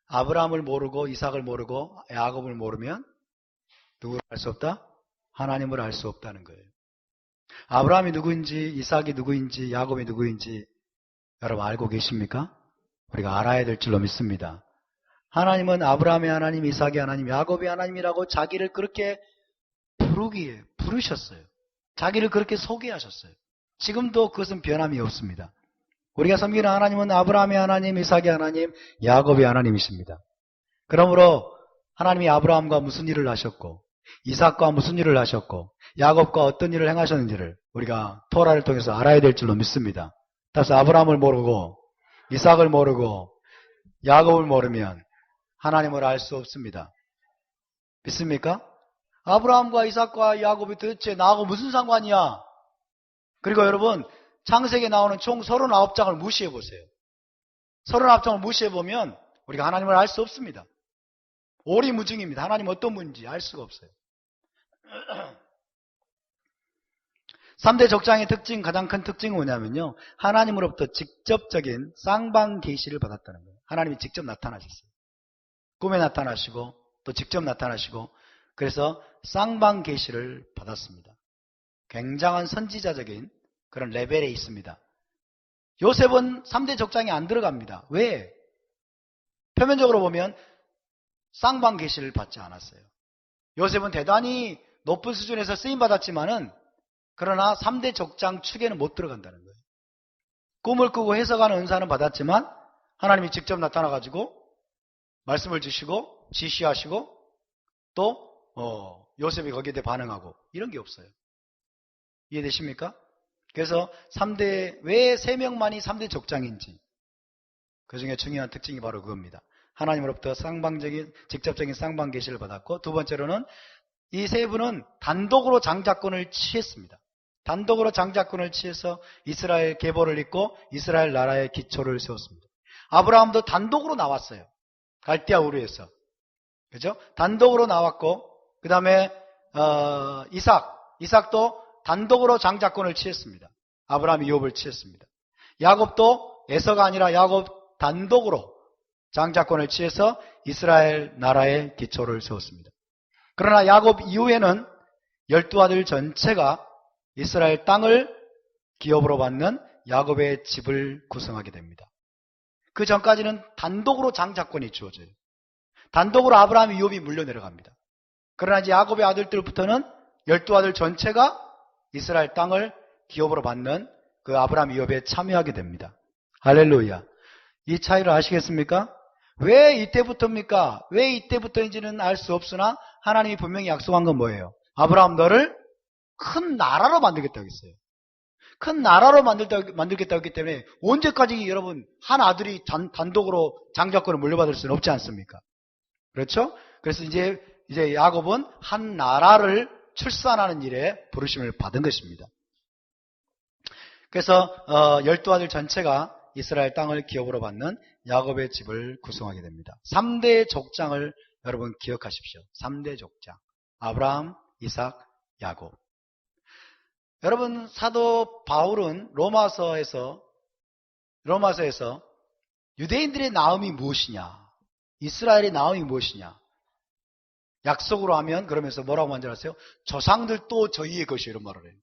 아브라함을 모르고 이삭을 모르고 야곱을 모르면 누구를 알 수 없다? 하나님을 알 수 없다는 거예요. 아브라함이 누구인지, 이삭이 누구인지, 야곱이 누구인지 여러분 알고 계십니까? 우리가 알아야 될 줄로 믿습니다. 하나님은 아브라함의 하나님, 이삭의 하나님, 야곱의 하나님이라고 자기를 그렇게 부르셨어요. 자기를 그렇게 소개하셨어요. 지금도 그것은 변함이 없습니다. 우리가 섬기는 하나님은 아브라함의 하나님, 이삭의 하나님, 야곱의 하나님이십니다. 그러므로 하나님이 아브라함과 무슨 일을 하셨고, 이삭과 무슨 일을 하셨고, 야곱과 어떤 일을 행하셨는지를 우리가 토라를 통해서 알아야 될 줄로 믿습니다. 따라서 아브라함을 모르고 이삭을 모르고 야곱을 모르면 하나님을 알 수 없습니다. 믿습니까? 아브라함과 이삭과 야곱이 도대체 나하고 무슨 상관이야? 그리고 여러분, 창세기에 나오는 총 39장을 무시해 보세요. 39장을 무시해 보면 우리가 하나님을 알 수 없습니다. 오리무중입니다. 하나님 어떤 분인지 알 수가 없어요. 3대 족장의 특징, 가장 큰 특징은 뭐냐면요, 하나님으로부터 직접적인 쌍방 계시를 받았다는 거예요. 하나님이 직접 나타나셨어요. 꿈에 나타나시고 또 직접 나타나시고, 그래서 쌍방 계시를 받았습니다. 굉장한 선지자적인 그런 레벨에 있습니다. 요셉은 3대 족장에 안 들어갑니다. 왜? 표면적으로 보면 쌍방 계시를 받지 않았어요. 요셉은 대단히 높은 수준에서 쓰임받았지만은, 그러나 3대 족장 축에는 못 들어간다는 거예요. 꿈을 꾸고 해석하는 은사는 받았지만 하나님이 직접 나타나가지고 말씀을 주시고 지시하시고 또 요셉이 거기에 대해 반응하고 이런 게 없어요. 이해되십니까? 그래서 3대, 왜 3명만이 3대 족장인지, 그 중에 중요한 특징이 바로 그겁니다. 하나님으로부터 직접적인 쌍방 계시를 받았고, 두 번째로는 이 세 분은 단독으로 장자권을 취했습니다. 단독으로 장자권을 취해서 이스라엘 계보를 잇고 이스라엘 나라의 기초를 세웠습니다. 아브라함도 단독으로 나왔어요. 갈대아 우르에서. 그죠? 단독으로 나왔고, 그 다음에 이삭도 단독으로 장자권을 취했습니다. 아브라함이 유업을 취했습니다. 야곱도 에서가 아니라 야곱 단독으로 장자권을 취해서 이스라엘 나라의 기초를 세웠습니다. 그러나 야곱 이후에는 12아들 전체가 이스라엘 땅을 기업으로 받는 야곱의 집을 구성하게 됩니다. 그 전까지는 단독으로 장자권이 주어져요. 단독으로 아브라함, 이업이 물려 내려갑니다. 그러나 이제 야곱의 아들들부터는 12아들 전체가 이스라엘 땅을 기업으로 받는 그 아브라함, 이업에 참여하게 됩니다. 할렐루야. 이 차이를 아시겠습니까? 왜 이때부터입니까? 왜 이때부터인지는 알 수 없으나 하나님이 분명히 약속한 건 뭐예요? 아브라함 너를 큰 나라로 만들겠다고 했어요. 큰 나라로 만들겠다고 했기 때문에 언제까지 여러분 한 아들이 단독으로 장자권을 물려받을 수는 없지 않습니까? 그렇죠? 그래서 이제 야곱은 한 나라를 출산하는 일에 부르심을 받은 것입니다. 그래서 12아들 전체가 이스라엘 땅을 기업으로 받는 야곱의 집을 구성하게 됩니다. 3대 족장을 여러분 기억하십시오. 3대 족장. 아브라함, 이삭, 야곱. 여러분 사도 바울은 로마서에서 유대인들의 나음이 무엇이냐, 이스라엘의 나음이 무엇이냐, 약속으로 하면 그러면서 뭐라고 만지 아세요? 조상들도 저희의 것이요, 이런 말을 해요.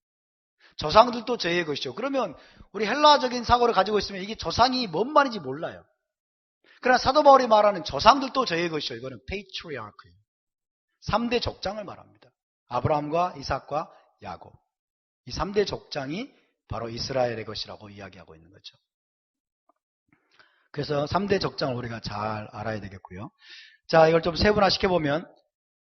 조상들도 저희의 것이요. 그러면 우리 헬라적인 사고를 가지고 있으면 이게 조상이 뭔 말인지 몰라요. 그러나 사도 바울이 말하는 조상들도 저희의 것이요, 이거는 페이트리아크예요. 3대 족장을 말합니다. 아브라함과 이삭과 야곱. 이 3대 족장이 바로 이스라엘의 것이라고 이야기하고 있는 거죠. 그래서 3대 족장을 우리가 잘 알아야 되겠고요. 자, 이걸 좀 세분화 시켜보면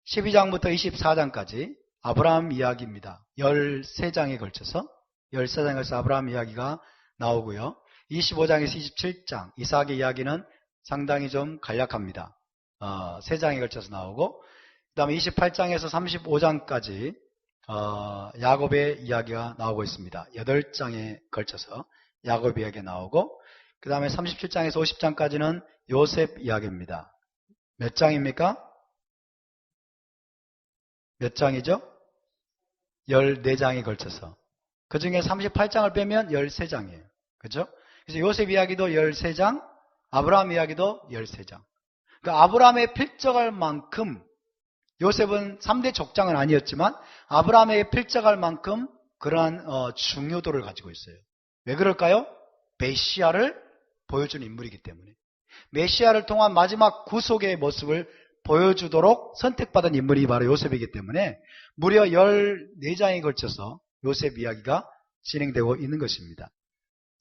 12장부터 24장까지 아브라함 이야기입니다. 13장에 걸쳐서 아브라함 이야기가 나오고요. 25장에서 27장 이삭의 이야기는 상당히 좀 간략합니다. 3장에 걸쳐서 나오고, 그 다음에 28장에서 35장까지 야곱의 이야기가 나오고 있습니다. 8장에 걸쳐서 야곱 이야기가 나오고, 그 다음에 37장에서 50장까지는 요셉 이야기입니다. 몇 장입니까? 몇 장이죠? 14장에 걸쳐서. 그 중에 38장을 빼면 13장이에요. 그죠? 그래서 요셉 이야기도 13장, 아브라함 이야기도 13장. 그러니까 아브라함에 필적할 만큼, 요셉은 3대 족장은 아니었지만 아브라함에게 필적할 만큼 그러한 중요도를 가지고 있어요. 왜 그럴까요? 메시아를 보여주는 인물이기 때문에. 메시아를 통한 마지막 구속의 모습을 보여주도록 선택받은 인물이 바로 요셉이기 때문에 무려 14장에 걸쳐서 요셉 이야기가 진행되고 있는 것입니다.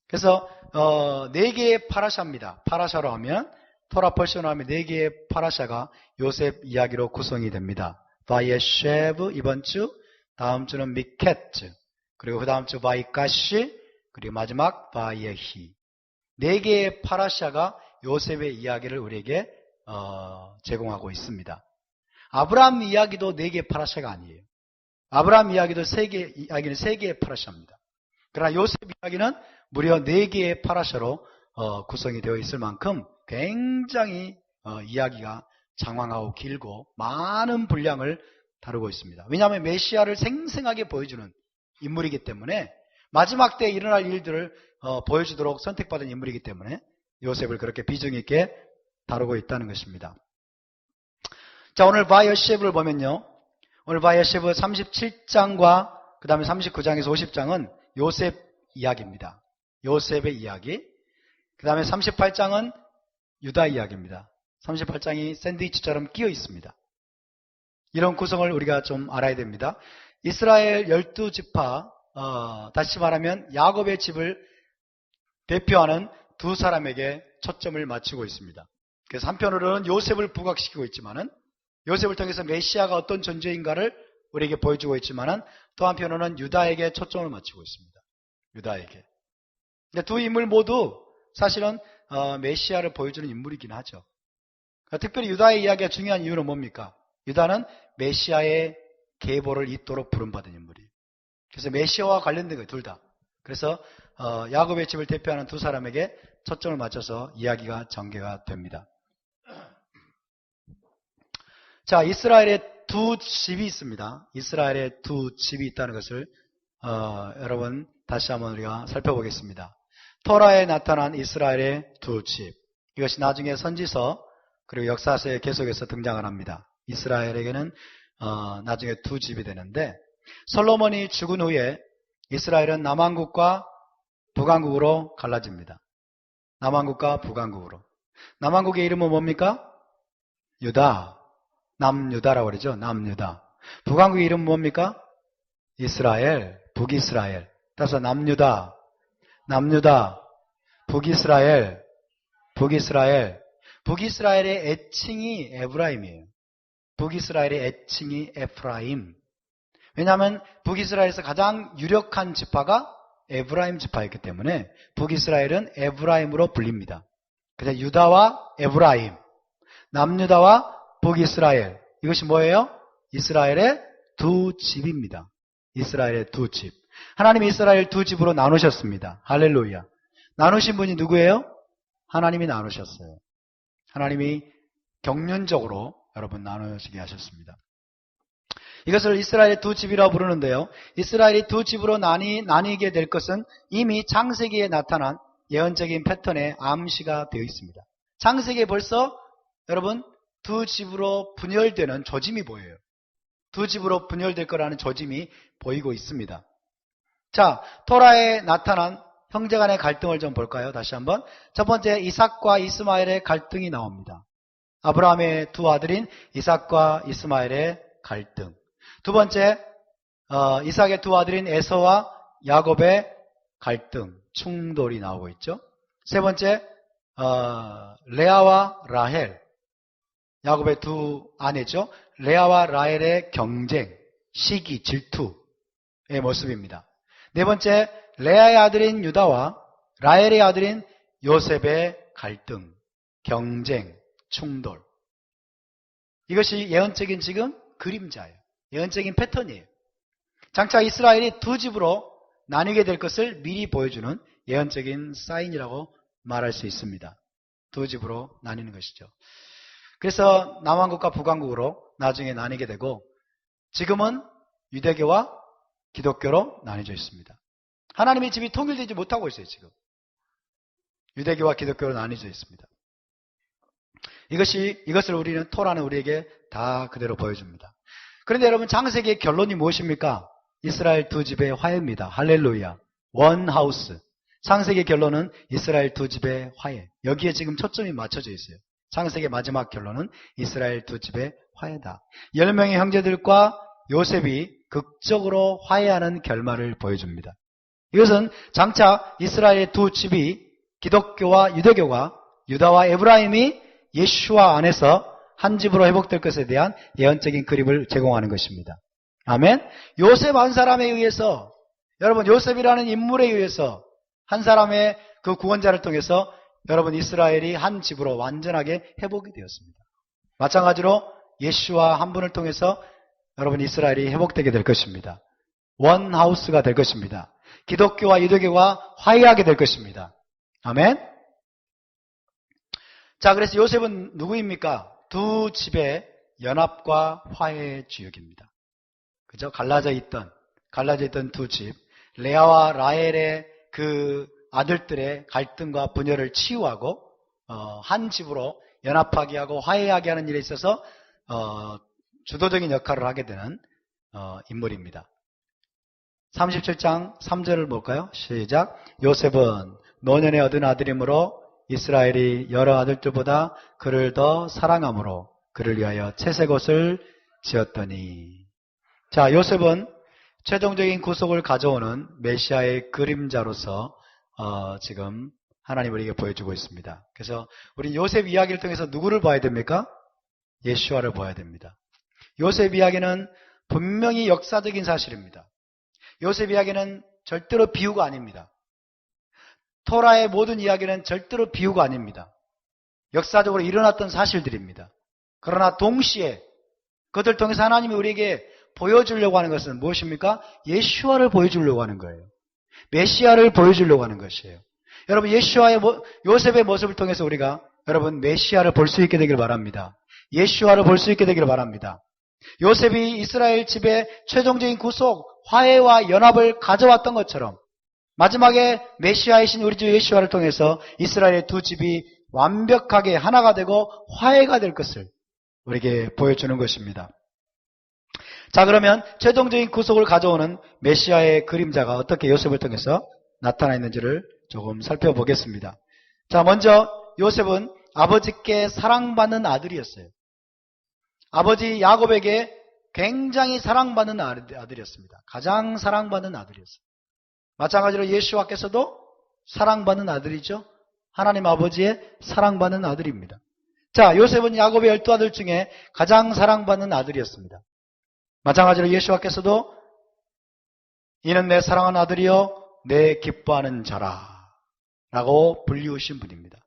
그래서 4개의 파라샤입니다. 파라샤로 하면, 토라 퍼션으로 하면 4개의 파라샤가 요셉 이야기로 구성이 됩니다. 바이에쉐브 이번 주, 다음 주는 미켓, 그리고 그 다음 주 바이가시, 그리고 마지막 바이에히. 4개의 파라샤가 요셉의 이야기를 우리에게 제공하고 있습니다. 아브라함 이야기도 4개의 파라샤가 아니에요. 아브라함 이야기도 3개의 파라샤입니다. 그러나 요셉 이야기는 무려 4개의 파라샤로 구성이 되어 있을 만큼 굉장히 이야기가 장황하고 길고 많은 분량을 다루고 있습니다. 왜냐하면 메시아를 생생하게 보여주는 인물이기 때문에, 마지막 때에 일어날 일들을 보여주도록 선택받은 인물이기 때문에 요셉을 그렇게 비중 있게 다루고 있다는 것입니다. 자, 오늘 바이어셰브를 보면요, 오늘 바이어셰브 37장과 그 다음에 39장에서 50장은 요셉 이야기입니다. 요셉의 이야기. 그 다음에 38장은 유다 이야기입니다. 38장이 샌드위치처럼 끼어 있습니다. 이런 구성을 우리가 좀 알아야 됩니다. 이스라엘 12지파, 다시 말하면 야곱의 집을 대표하는 두 사람에게 초점을 맞추고 있습니다. 그래서 한편으로는 요셉을 부각시키고 있지만은, 요셉을 통해서 메시아가 어떤 존재인가를 우리에게 보여주고 있지만은, 또 한편으로는 유다에게 초점을 맞추고 있습니다. 유다에게. 근데 두 인물 모두 사실은 메시아를 보여주는 인물이긴 하죠. 그러니까 특별히 유다의 이야기가 중요한 이유는 뭡니까? 유다는 메시아의 계보를 잇도록 부름받은 인물이에요. 그래서 메시아와 관련된 거예요, 둘 다. 그래서 야곱의 집을 대표하는 두 사람에게 초점을 맞춰서 이야기가 전개가 됩니다. 자, 이스라엘의 두 집이 있습니다. 이스라엘의 두 집이 있다는 것을 여러분 다시 한번 우리가 살펴보겠습니다. 토라에 나타난 이스라엘의 두 집. 이것이 나중에 선지서 그리고 역사서에 계속해서 등장을 합니다. 이스라엘에게는 나중에 두 집이 되는데, 솔로몬이 죽은 후에 이스라엘은 남왕국과 북왕국으로 갈라집니다. 남왕국과 북왕국으로. 남왕국의 이름은 뭡니까? 유다. 남유다라고 그러죠. 남유다. 북왕국의 이름은 뭡니까? 이스라엘. 북이스라엘. 따라서 남유다. 남유다. 북이스라엘. 북이스라엘. 북이스라엘의 애칭이 에브라임이에요. 북이스라엘의 애칭이 에프라임. 왜냐하면 북이스라엘에서 가장 유력한 지파가 에브라임 지파였기 때문에 북이스라엘은 에브라임으로 불립니다. 그래서 유다와 에브라임, 남유다와 북이스라엘, 이것이 뭐예요? 이스라엘의 두 집입니다. 이스라엘의 두 집. 하나님이 이스라엘 두 집으로 나누셨습니다. 할렐루야. 나누신 분이 누구예요? 하나님이 나누셨어요. 하나님이 경륜적으로 여러분 나누시게 하셨습니다. 이것을 이스라엘의 두 집이라고 부르는데요. 이스라엘이 두 집으로 나뉘게 될 것은 이미 창세기에 나타난 예언적인 패턴의 암시가 되어 있습니다. 창세기에 벌써 여러분 두 집으로 분열되는 조짐이 보여요. 두 집으로 분열될 거라는 조짐이 보이고 있습니다. 자, 토라에 나타난 형제간의 갈등을 좀 볼까요? 다시 한번. 첫 번째, 이삭과 이스마엘의 갈등이 나옵니다. 아브라함의 두 아들인 이삭과 이스마엘의 갈등. 두 번째, 이삭의 두 아들인 에서와 야곱의 갈등, 충돌이 나오고 있죠. 세 번째, 레아와 라헬, 야곱의 두 아내죠. 레아와 라헬의 경쟁, 시기, 질투의 모습입니다. 네 번째, 레아의 아들인 유다와 라헬의 아들인 요셉의 갈등, 경쟁, 충돌. 이것이 예언적인 지금 그림자예요. 예언적인 패턴이에요. 장차 이스라엘이 두 집으로 나뉘게 될 것을 미리 보여주는 예언적인 사인이라고 말할 수 있습니다. 두 집으로 나뉘는 것이죠. 그래서 남왕국과 북왕국으로 나중에 나뉘게 되고 지금은 유대교와 기독교로 나뉘어져 있습니다. 하나님의 집이 통일되지 못하고 있어요. 지금 유대교와 기독교로 나뉘어져 있습니다. 이것을 우리는 토라는 우리에게 다 그대로 보여줍니다. 그런데 여러분 창세기의 결론이 무엇입니까? 이스라엘 두 집의 화해입니다. 할렐루야. 원 하우스. 창세기의 결론은 이스라엘 두 집의 화해. 여기에 지금 초점이 맞춰져 있어요. 창세기의 마지막 결론은 이스라엘 두 집의 화해다. 10명의 형제들과 요셉이 극적으로 화해하는 결말을 보여줍니다. 이것은 장차 이스라엘의 두 집이 기독교와 유대교가 유다와 에브라임이 예수와 안에서 한 집으로 회복될 것에 대한 예언적인 그림을 제공하는 것입니다. 아멘. 요셉 한 사람에 의해서 여러분 요셉이라는 인물에 의해서 한 사람의 그 구원자를 통해서 여러분 이스라엘이 한 집으로 완전하게 회복이 되었습니다. 마찬가지로 예수와 한 분을 통해서 여러분 이스라엘이 회복되게 될 것입니다. 원 하우스가 될 것입니다. 기독교와 유대교가 화해하게 될 것입니다. 아멘. 자, 그래서 요셉은 누구입니까? 두 집의 연합과 화해의 주역입니다. 그죠? 갈라져 있던 두 집, 레아와 라헬의 그 아들들의 갈등과 분열을 치유하고 한 집으로 연합하게 하고 화해하게 하는 일에 있어서 주도적인 역할을 하게 되는 인물입니다. 37장 3절을 볼까요? 시작. 요셉은 노년에 얻은 아들이므로 이스라엘이 여러 아들들보다 그를 더 사랑함으로 그를 위하여 채색옷을 지었더니. 자, 요셉은 최종적인 구속을 가져오는 메시아의 그림자로서 지금 하나님 우리에게 보여주고 있습니다. 그래서 우리 요셉 이야기를 통해서 누구를 봐야 됩니까? 예수와를 봐야 됩니다. 요셉 이야기는 분명히 역사적인 사실입니다. 요셉 이야기는 절대로 비유가 아닙니다. 토라의 모든 이야기는 절대로 비유가 아닙니다. 역사적으로 일어났던 사실들입니다. 그러나 동시에 그것을 통해서 하나님이 우리에게 보여주려고 하는 것은 무엇입니까? 예수와를 보여주려고 하는 거예요. 메시아를 보여주려고 하는 것이에요. 여러분 예수와의 요셉의 모습을 통해서 우리가 여러분 메시아를 볼 수 있게 되기를 바랍니다. 예수와를 볼 수 있게 되기를 바랍니다. 요셉이 이스라엘 집의 최종적인 구속, 화해와 연합을 가져왔던 것처럼 마지막에 메시아이신 우리 주 예수와를 통해서 이스라엘의 두 집이 완벽하게 하나가 되고 화해가 될 것을 우리에게 보여주는 것입니다. 자, 그러면 최종적인 구속을 가져오는 메시아의 그림자가 어떻게 요셉을 통해서 나타나 있는지를 조금 살펴보겠습니다. 자, 먼저 요셉은 아버지께 사랑받는 아들이었어요. 아버지 야곱에게 굉장히 사랑받는 아들이었습니다. 가장 사랑받는 아들이었어요. 마찬가지로 예수와께서도 사랑받는 아들이죠. 하나님 아버지의 사랑받는 아들입니다. 자, 요셉은 야곱의 12아들 중에 가장 사랑받는 아들이었습니다. 마찬가지로 예수와께서도 이는 내 사랑하는 아들이요 내 기뻐하는 자라 라고 불리우신 분입니다.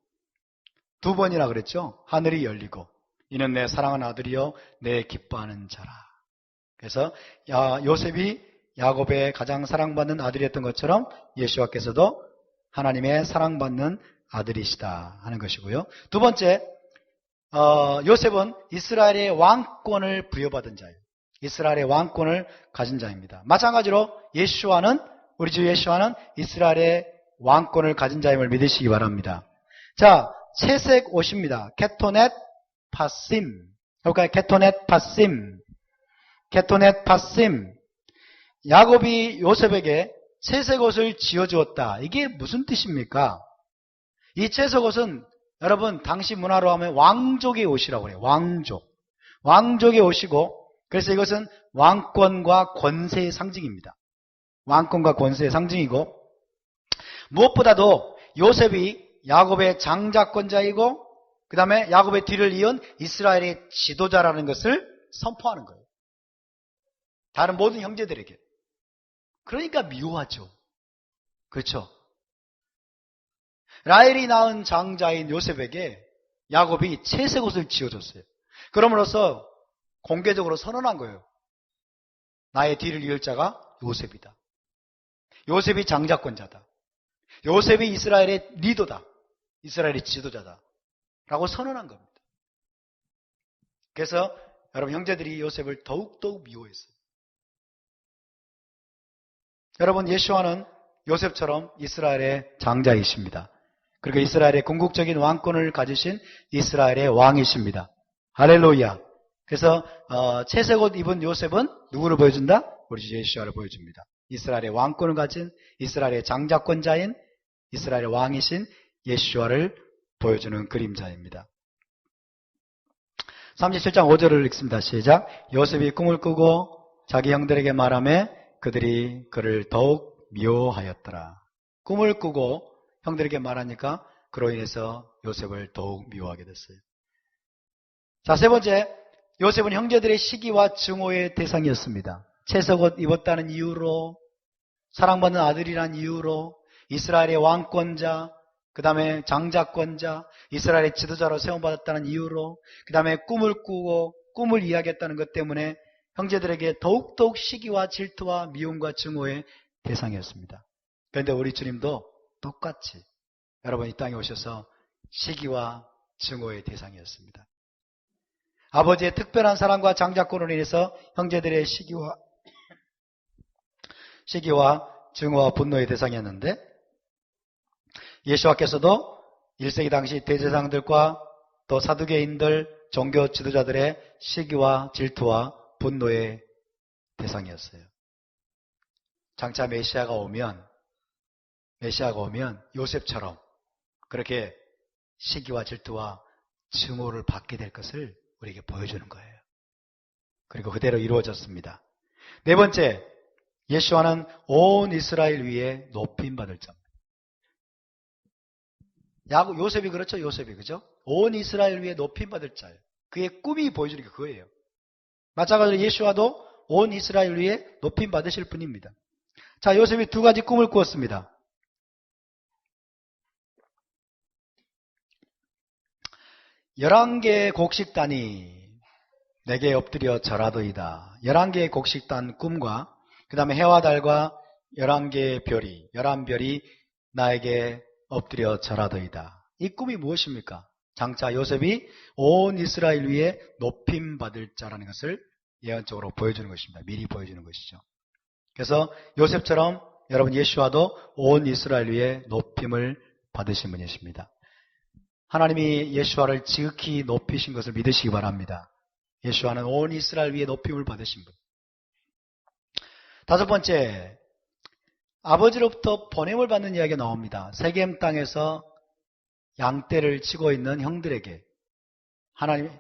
두 번이나 그랬죠. 하늘이 열리고 이는 내 사랑하는 아들이요 내 기뻐하는 자라. 그래서 요셉이 야곱의 가장 사랑받는 아들이었던 것처럼 예수와께서도 하나님의 사랑받는 아들이시다 하는 것이고요. 두 번째, 요셉은 이스라엘의 왕권을 부여받은 자예요. 이스라엘의 왕권을 가진 자입니다. 마찬가지로 우리 주 예수와는 이스라엘의 왕권을 가진 자임을 믿으시기 바랍니다. 자, 채색 옷입니다. 케토넷 파심. 그러니까 케토넷 파심. 케토넷 파심. 야곱이 요셉에게 채색 옷을 지어주었다. 이게 무슨 뜻입니까? 이 채색 옷은 여러분 당시 문화로 하면 왕족의 옷이라고 해요. 왕족. 왕족의 옷이고 그래서 이것은 왕권과 권세의 상징입니다. 왕권과 권세의 상징이고 무엇보다도 요셉이 야곱의 장자권자이고 그 다음에 야곱의 뒤를 이은 이스라엘의 지도자라는 것을 선포하는 거예요. 다른 모든 형제들에게. 그러니까 미워하죠. 그렇죠? 라헬이 낳은 장자인 요셉에게 야곱이 채색 옷을 지어줬어요. 그럼으로써 공개적으로 선언한 거예요. 나의 뒤를 이을 자가 요셉이다. 요셉이 장자권자다. 요셉이 이스라엘의 리더다. 이스라엘의 지도자다. 라고 선언한 겁니다. 그래서 여러분 형제들이 요셉을 더욱더욱 미워했어요. 여러분 예수와는 요셉처럼 이스라엘의 장자이십니다. 그리고 이스라엘의 궁극적인 왕권을 가지신 이스라엘의 왕이십니다. 할렐루야. 그래서 채색 옷 입은 요셉은 누구를 보여준다? 우리 주 예수와를 보여줍니다. 이스라엘의 왕권을 가진 이스라엘의 장자권자인 이스라엘의 왕이신 예수와를 보여주는 그림자입니다. 37장 5절을 읽습니다. 시작. 요셉이 꿈을 꾸고 자기 형들에게 말하며 그들이 그를 더욱 미워하였더라. 꿈을 꾸고 형들에게 말하니까 그로 인해서 요셉을 더욱 미워하게 됐어요. 자, 세 번째, 요셉은 형제들의 시기와 증오의 대상이었습니다. 채색옷 입었다는 이유로, 사랑받는 아들이라는 이유로, 이스라엘의 왕권자, 그 다음에 장자권자, 이스라엘의 지도자로 세움받았다는 이유로, 그 다음에 꿈을 꾸고 꿈을 이야기했다는 것 때문에 형제들에게 더욱더욱 시기와 질투와 미움과 증오의 대상이었습니다. 그런데 우리 주님도 똑같이 여러분 이 땅에 오셔서 시기와 증오의 대상이었습니다. 아버지의 특별한 사랑과 장자권으로 인해서 형제들의 시기와 증오와 분노의 대상이었는데 예수와께서도 1세기 당시 대제사장들과 또 사두개인들, 종교 지도자들의 시기와 질투와 분노의 대상이었어요. 장차 메시아가 오면 요셉처럼 그렇게 시기와 질투와 증오를 받게 될 것을 우리에게 보여주는 거예요. 그리고 그대로 이루어졌습니다. 네 번째, 예수와는 온 이스라엘 위에 높임받을 자입니다. 요셉이 그렇죠? 요셉이 그죠? 온 이스라엘 위에 높임받을 자예요. 그의 꿈이 보여주는 게 그거예요. 마찬가지로 예수와도 온 이스라엘 위에 높임받으실 분입니다. 자, 요셉이 두 가지 꿈을 꾸었습니다. 11개의 곡식단이 내게 엎드려 절하도이다. 11개의 곡식단 꿈과 그 다음에 해와 달과 11개의 별이 11별이 나에게 엎드려 절하도이다. 이 꿈이 무엇입니까? 장차 요셉이 온 이스라엘 위에 높임받을 자라는 것을 예언적으로 보여주는 것입니다. 미리 보여주는 것이죠. 그래서 요셉처럼 여러분 예수와도 온 이스라엘 위에 높임을 받으신 분이십니다. 하나님이 예수와를 지극히 높이신 것을 믿으시기 바랍니다. 예수와는 온 이스라엘 위에 높임을 받으신 분. 다섯 번째, 아버지로부터 보냄을 받는 이야기가 나옵니다. 세겜 땅에서 양떼를 치고 있는 형들에게 하나님,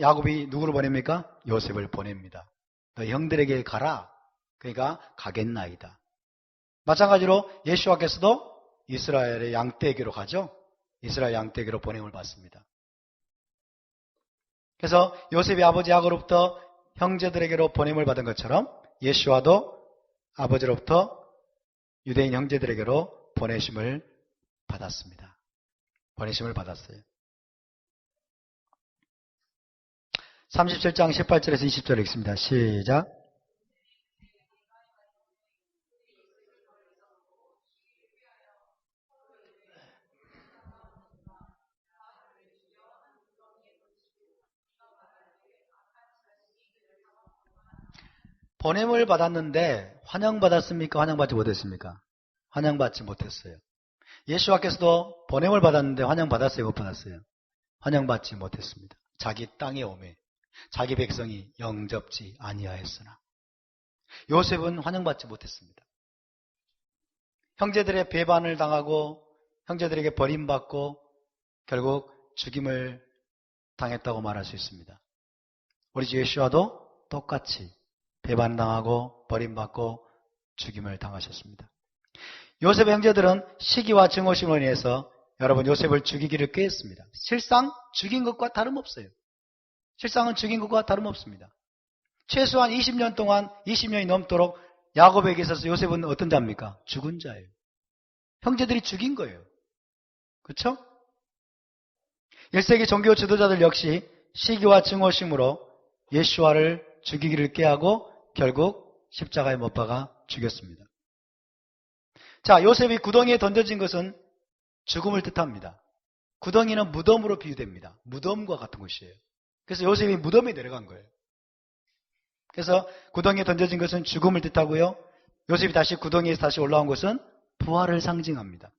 야곱이 누구를 보냅니까? 요셉을 보냅니다. 너 형들에게 가라. 그러니까 가겠나이다. 마찬가지로 예수와께서도 이스라엘의 양떼에게로 가죠. 이스라엘 양떼에게로 보냄을 받습니다. 그래서 요셉이 아버지 야곱으로부터 형제들에게로 보냄을 받은 것처럼 예수와도 아버지로부터 유대인 형제들에게로 보내심을 받았습니다. 보내심을 받았어요. 37장 18절에서 20절 읽습니다. 시작. 보냄을 받았는데 환영받았습니까? 환영받지 못했습니까? 환영받지 못했어요. 예수와께서도 보냄을 받았는데 환영받았어요? 못 받았어요? 환영받지 못했습니다. 자기 땅에 오매 자기 백성이 영접지 아니하였으나 요셉은 환영받지 못했습니다. 형제들의 배반을 당하고 형제들에게 버림받고 결국 죽임을 당했다고 말할 수 있습니다. 우리 주 예수와도 똑같이 배반당하고 버림받고 죽임을 당하셨습니다. 요셉의 형제들은 시기와 증오심으로 인해서 여러분 요셉을 죽이기를 꾀했습니다. 실상 죽인 것과 다름없어요. 실상은 죽인 것과 다름없습니다. 최소한 20년 동안 20년이 넘도록 야곱에게 있어서 요셉은 어떤 자입니까? 죽은 자예요. 형제들이 죽인 거예요. 그렇죠? 1세기 종교 지도자들 역시 시기와 증오심으로 예수와를 죽이기를 꾀하고 결국 십자가에 못 박아 죽였습니다. 자, 요셉이 구덩이에 던져진 것은 죽음을 뜻합니다. 구덩이는 무덤으로 비유됩니다. 무덤과 같은 곳이에요. 그래서 요셉이 무덤에 내려간 거예요. 그래서 구덩이에 던져진 것은 죽음을 뜻하고요. 요셉이 다시 구덩이에서 다시 올라온 것은 부활을 상징합니다.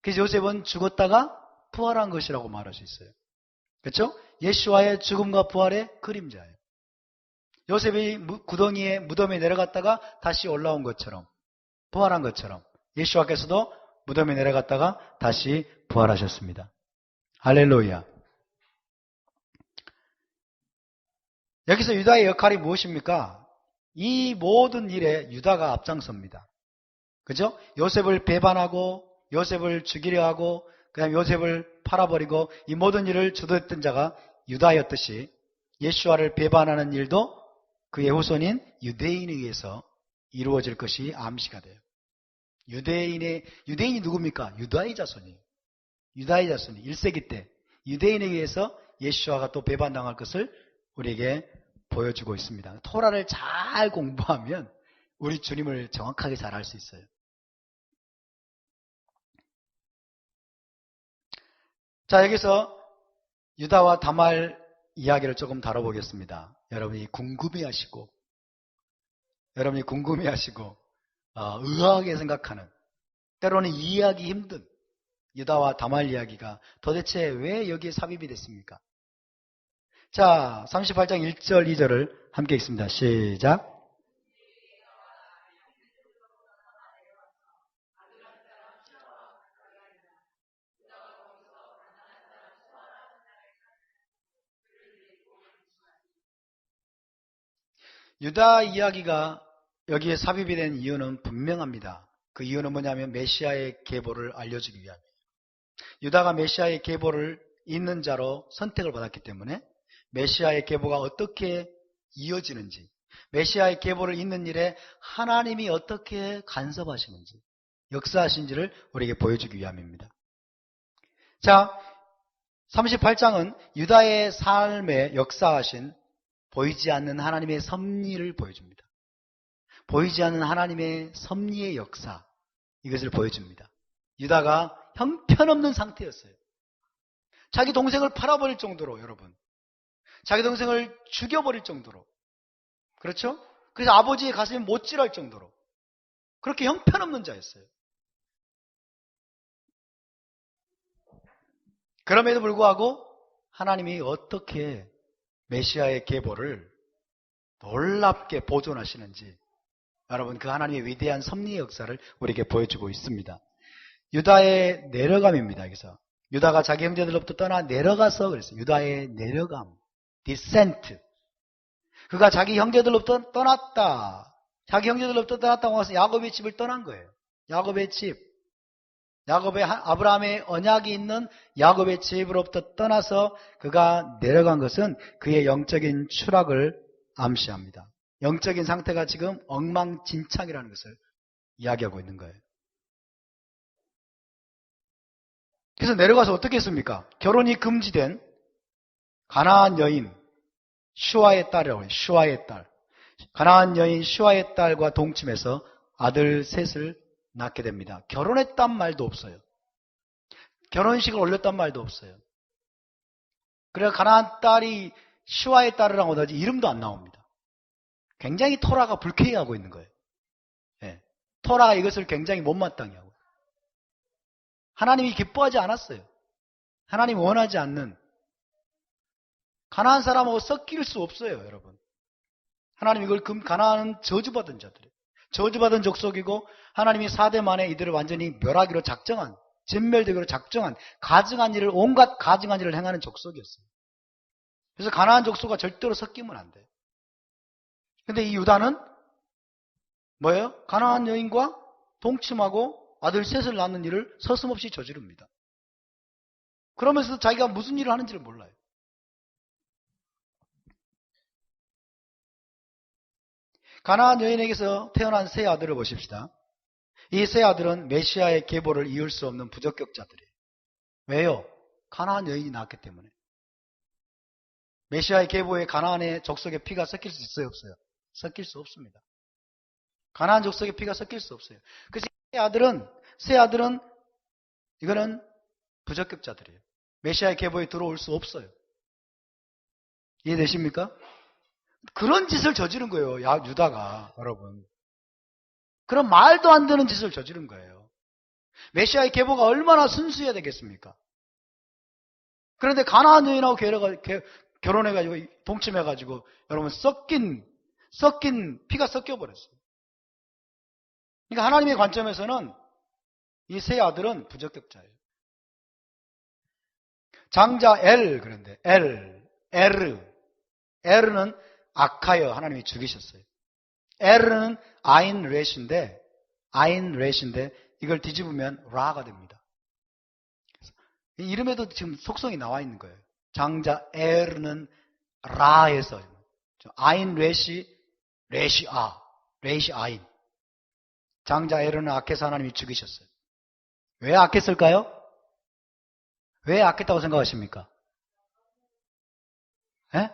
그래서 요셉은 죽었다가 부활한 것이라고 말할 수 있어요. 그렇죠? 예수와의 죽음과 부활의 그림자예요. 요셉이 구덩이에 무덤에 내려갔다가 다시 올라온 것처럼 부활한 것처럼 예수와께서도 무덤에 내려갔다가 다시 부활하셨습니다. 할렐루야. 여기서 유다의 역할이 무엇입니까? 이 모든 일에 유다가 앞장섭니다. 그죠? 요셉을 배반하고 요셉을 죽이려 하고 그다음에 요셉을 팔아버리고 이 모든 일을 주도했던 자가 유다였듯이 예수와를 배반하는 일도 그의 후손인 유대인에 의해서 이루어질 것이 암시가 돼요. 유대인이 누굽니까? 유다의 자손이에요. 유다의 자손이 1세기 때 유대인에 의해서 예수와가 또 배반당할 것을 우리에게 보여주고 있습니다. 토라를 잘 공부하면 우리 주님을 정확하게 잘 알 수 있어요. 자, 여기서 유다와 다말 이야기를 조금 다뤄보겠습니다. 여러분이 궁금해하시고 의아하게 생각하는 때로는 이해하기 힘든 유다와 다말 이야기가 도대체 왜 여기에 삽입이 됐습니까? 자, 38장 1절 2절을 함께 읽습니다. 시작. 유다 이야기가 여기에 삽입이 된 이유는 분명합니다. 그 이유는 뭐냐면 메시아의 계보를 알려주기 위함이에요. 유다가 메시아의 계보를 잇는 자로 선택을 받았기 때문에 메시아의 계보가 어떻게 이어지는지, 메시아의 계보를 잇는 일에 하나님이 어떻게 간섭하시는지, 역사하신지를 우리에게 보여주기 위함입니다. 자, 38장은 유다의 삶에 역사하신 보이지 않는 하나님의 섭리를 보여줍니다. 보이지 않는 하나님의 섭리의 역사, 이것을 보여줍니다. 유다가 형편없는 상태였어요. 자기 동생을 팔아버릴 정도로, 여러분. 자기 동생을 죽여버릴 정도로. 그렇죠? 그래서 아버지의 가슴이 못질할 정도로. 그렇게 형편없는 자였어요. 그럼에도 불구하고 하나님이 어떻게 메시아의 계보를 놀랍게 보존하시는지 여러분, 그 하나님의 위대한 섭리의 역사를 우리에게 보여주고 있습니다. 유다의 내려감입니다. 여기서 유다가 자기 형제들로부터 떠나 내려가서 그랬어요. 유다의 내려감, descent. 그가 자기 형제들로부터 떠났다. 자기 형제들로부터 떠났다고 해서 야곱의 집을 떠난 거예요. 야곱의 집, 아브라함의 언약이 있는 야곱의 집으로부터 떠나서 그가 내려간 것은 그의 영적인 추락을 암시합니다. 영적인 상태가 지금 엉망진창이라는 것을 이야기하고 있는 거예요. 그래서 내려가서 어떻게 했습니까? 결혼이 금지된 가나안 여인 슈아의 딸이라고 해요. 슈아의 딸. 가나안 여인 슈아의 딸과 동침해서 아들 셋을 낳게 됩니다. 결혼했단 말도 없어요. 결혼식을 올렸단 말도 없어요. 그래서 가나안 딸이 슈아의 딸이라고 하지 이름도 안 나옵니다. 굉장히 토라가 불쾌해하고 있는 거예요. 예. 토라가 이것을 굉장히 못마땅해 하고. 하나님이 기뻐하지 않았어요. 하나님이 원하지 않는 가나안 사람하고 섞일 수 없어요, 여러분. 하나님 이걸 가나안은 저주받은 자들이에요. 저주받은 족속이고 하나님이 4대 만에 이들을 완전히 멸하기로 작정한, 진멸되기로 작정한 온갖 가증한 일을 행하는 족속이었어요. 그래서 가나안 족속과 절대로 섞이면 안 돼요. 근데 이 유다는 뭐예요? 가나안 여인과 동침하고 아들 셋을 낳는 일을 서슴없이 저지릅니다. 그러면서 자기가 무슨 일을 하는지를 몰라요. 가나안 여인에게서 태어난 세 아들을 보십시다. 이 세 아들은 메시아의 계보를 이을 수 없는 부적격자들이에요. 왜요? 가나안 여인이 낳았기 때문에. 메시아의 계보에 가나안의 족속의 피가 섞일 수 있어요, 없어요? 섞일 수 없습니다. 가나안 족속의 피가 섞일 수 없어요. 그래서 세 아들은 이거는 부적격자들이에요. 메시아의 계보에 들어올 수 없어요. 이해되십니까? 그런 짓을 저지른 거예요, 유다가, 여러분. 그런 말도 안 되는 짓을 저지른 거예요. 메시아의 계보가 얼마나 순수해야 되겠습니까? 그런데 가나안 여인하고 결혼해가지고 동침해가지고 여러분 섞인 피가 섞여버렸어요. 그러니까 하나님의 관점에서는 이 세 아들은 부적격자예요. 장자 그런데 에르는 악하여 하나님이 죽이셨어요. 에르는 아인렛인데 이걸 뒤집으면 라가 됩니다. 이 이름에도 지금 속성이 나와 있는 거예요. 장자 에르는 라에서 아인렛이 렛이 아인. 장자 에르는 악해서 하나님이 죽이셨어요. 왜 악했을까요? 왜 악했다고 생각하십니까? 에?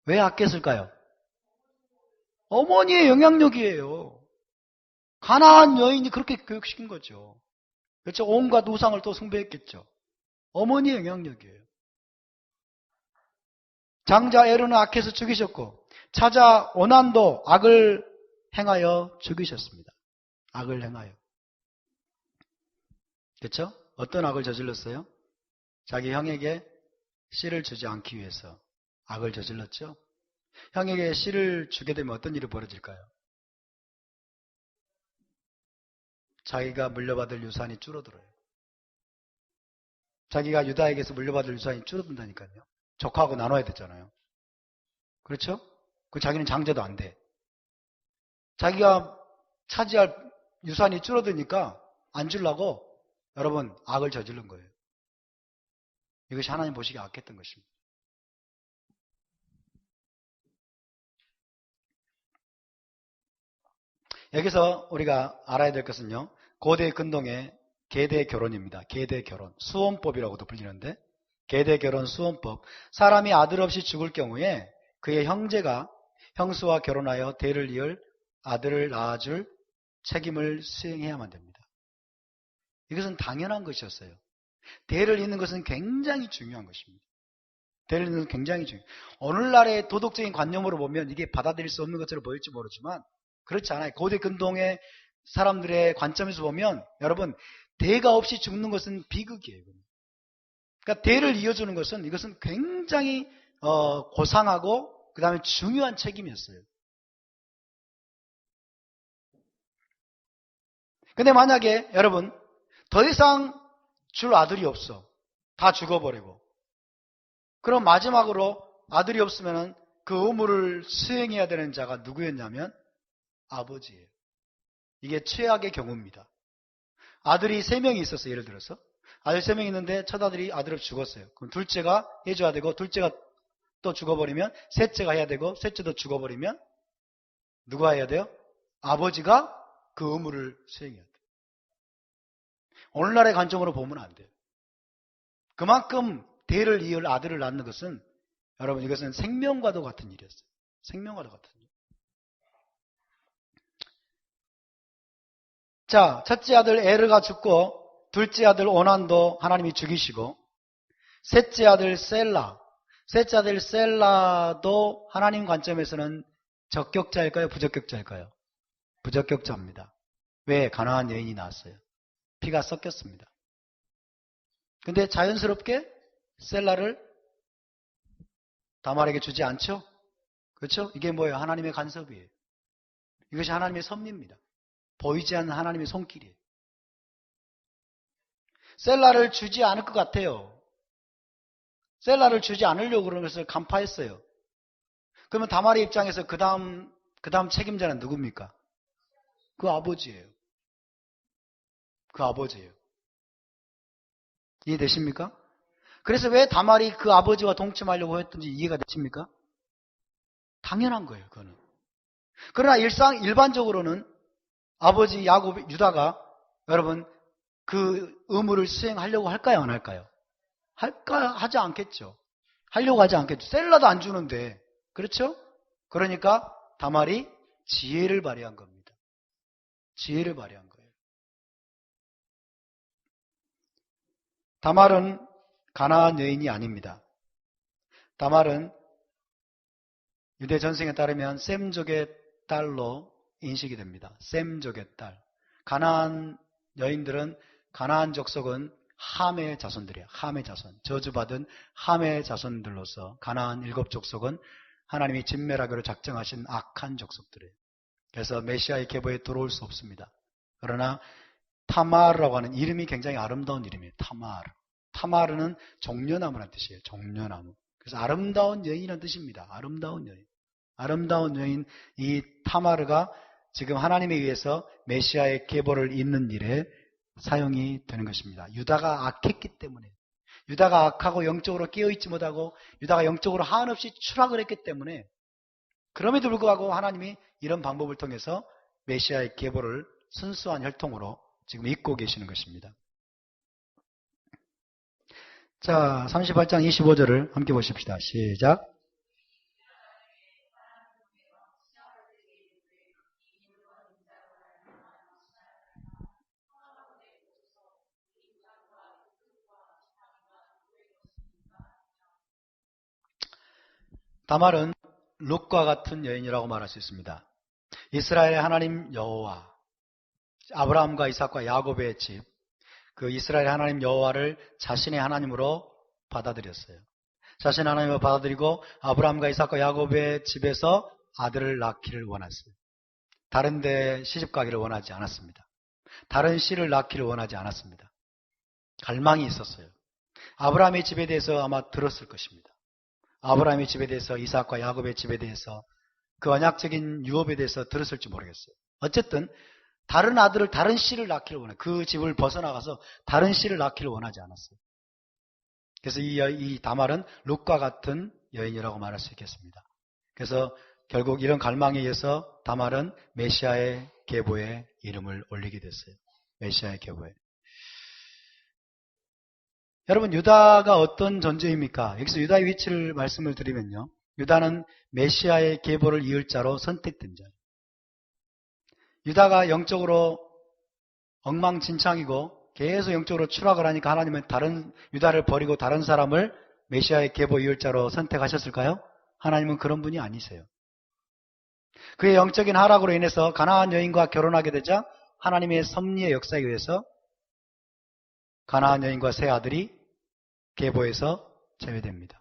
왜 악했을까요? 어머니의 영향력이에요. 가나안 여인이 그렇게 교육시킨 거죠. 그렇죠? 온갖 우상을 또 숭배했겠죠. 어머니의 영향력이에요. 장자 에르는 악해서 죽이셨고 차자 오난도 악을 행하여 죽이셨습니다. 악을 행하여. 그렇죠? 어떤 악을 저질렀어요? 자기 형에게 씨를 주지 않기 위해서 악을 저질렀죠? 형에게 씨를 주게 되면 어떤 일이 벌어질까요? 자기가 물려받을 유산이 줄어들어요. 자기가 유다에게서 물려받을 유산이 줄어든다니까요. 조카하고 나눠야 되잖아요. 그렇죠? 그 자기는 장자도 안 돼. 자기가 차지할 유산이 줄어드니까 안 주려고 여러분 악을 저지른 거예요. 이것이 하나님 보시기에 악했던 것입니다. 여기서 우리가 알아야 될 것은요. 고대 근동의 계대 결혼입니다. 계대 결혼. 수혼법이라고도 불리는데 계대 결혼 수혼법. 사람이 아들 없이 죽을 경우에 그의 형제가 형수와 결혼하여 대를 이을 아들을 낳아줄 책임을 수행해야만 됩니다. 이것은 당연한 것이었어요. 대를 잇는 것은 굉장히 중요한 것입니다. 대를 잇는 것은 굉장히 중요해요. 오늘날의 도덕적인 관념으로 보면 이게 받아들일 수 없는 것처럼 보일지 모르지만 그렇지 않아요. 고대 근동의 사람들의 관점에서 보면 여러분 대가 없이 죽는 것은 비극이에요. 그러니까 대를 이어주는 것은 이것은 굉장히 고상하고 그 다음에 중요한 책임이었어요. 근데 만약에 여러분 더 이상 줄 아들이 없어. 다 죽어버리고. 그럼 마지막으로 아들이 없으면 그 의무를 수행해야 되는 자가 누구였냐면 아버지예요. 이게 최악의 경우입니다. 아들이 3명이 있었어요. 예를 들어서 아들 3명이 있는데 첫 아들이 아들을 죽었어요. 그럼 둘째가 해줘야 되고, 둘째가 또 죽어버리면 셋째가 해야 되고, 셋째도 죽어버리면 누가 해야 돼요? 아버지가 그 의무를 수행해야 돼요. 오늘날의 관점으로 보면 안 돼요. 그만큼 대를 이을 아들을 낳는 것은 여러분 이것은 생명과도 같은 일이었어요. 생명과도 같은 일. 자, 첫째 아들 에르가 죽고 둘째 아들 오난도 하나님이 죽이시고 셋째 아들 셀라도 하나님 관점에서는 적격자일까요? 부적격자일까요? 부적격자입니다. 왜? 가나안 여인이 나왔어요. 피가 섞였습니다. 근데 자연스럽게 셀라를 다말에게 주지 않죠? 그렇죠? 이게 뭐예요? 하나님의 간섭이에요. 이것이 하나님의 섭리입니다. 보이지 않는 하나님의 손길이에요. 셀라를 주지 않을 것 같아요. 셀라를 주지 않으려고 그런 것을 간파했어요. 그러면 다말의 입장에서 그 다음 책임자는 누굽니까? 그 아버지예요. 그 아버지예요. 이해되십니까? 그래서 왜 다말이 그 아버지와 동침하려고 했던지 이해가 되십니까? 당연한 거예요, 그거는. 그러나 일반적으로는 아버지 야곱, 유다가 여러분 그 의무를 수행하려고 할까요, 안 할까요? 하지 않겠죠. 하려고 하지 않겠죠. 셀라도 안 주는데. 그렇죠? 그러니까 다말이 지혜를 발휘한 겁니다. 지혜를 발휘한 거예요. 다말은 가나안 여인이 아닙니다. 다말은 유대 전승에 따르면 셈족의 딸로 인식이 됩니다. 셈족의 딸. 가나안 여인들은 가나안 족속은 함의 자손들이에요. 함의 자손. 저주받은 함의 자손들로서 가나안 7족속은 하나님이 진멸하기로 작정하신 악한 족속들이에요. 그래서 메시아의 계보에 들어올 수 없습니다. 그러나 타마르라고 하는 이름이 굉장히 아름다운 이름이에요. 타마르. 타마르는 종려나무라는 뜻이에요. 종려나무. 그래서 아름다운 여인이라는 뜻입니다. 아름다운 여인. 아름다운 여인 이 타마르가 지금 하나님에 의해서 메시아의 계보를 잇는 일에 사용이 되는 것입니다. 유다가 악했기 때문에, 유다가 악하고 영적으로 깨어있지 못하고 유다가 영적으로 한없이 추락을 했기 때문에, 그럼에도 불구하고 하나님이 이런 방법을 통해서 메시아의 계보를 순수한 혈통으로 지금 잇고 계시는 것입니다. 자, 38장 25절을 함께 보십시다. 시작. 다말은 룻과 같은 여인이라고 말할 수 있습니다. 이스라엘의 하나님 여호와, 아브라함과 이삭과 야곱의 집, 그 이스라엘 하나님 여호와를 자신의 하나님으로 받아들였어요. 자신의 하나님으로 받아들이고 아브라함과 이삭과 야곱의 집에서 아들을 낳기를 원했어요. 다른 데 시집 가기를 원하지 않았습니다. 다른 씨를 낳기를 원하지 않았습니다. 갈망이 있었어요. 아브라함의 집에 대해서 아마 들었을 것입니다. 아브라함의 집에 대해서, 이삭과 야곱의 집에 대해서, 그 언약적인 유업에 대해서 들었을지 모르겠어요. 어쨌든 다른 아들을, 다른 씨를 낳기를 원해요. 그 집을 벗어나가서 다른 씨를 낳기를 원하지 않았어요. 그래서 이 다말은 룻과 같은 여인이라고 말할 수 있겠습니다. 그래서 결국 이런 갈망에 의해서 다말은 메시아의 계보에 이름을 올리게 됐어요. 메시아의 계보에. 여러분, 유다가 어떤 존재입니까? 여기서 유다의 위치를 말씀을 드리면요, 유다는 메시아의 계보를 이을 자로 선택된 자예요. 유다가 영적으로 엉망진창이고 계속 영적으로 추락을 하니까 하나님은 다른 유다를 버리고 다른 사람을 메시아의 계보 이을 자로 선택하셨을까요? 하나님은 그런 분이 아니세요. 그의 영적인 하락으로 인해서 가나안 여인과 결혼하게 되자 하나님의 섭리의 역사에 의해서 가나안 여인과 세 아들이 계보에서 제외됩니다.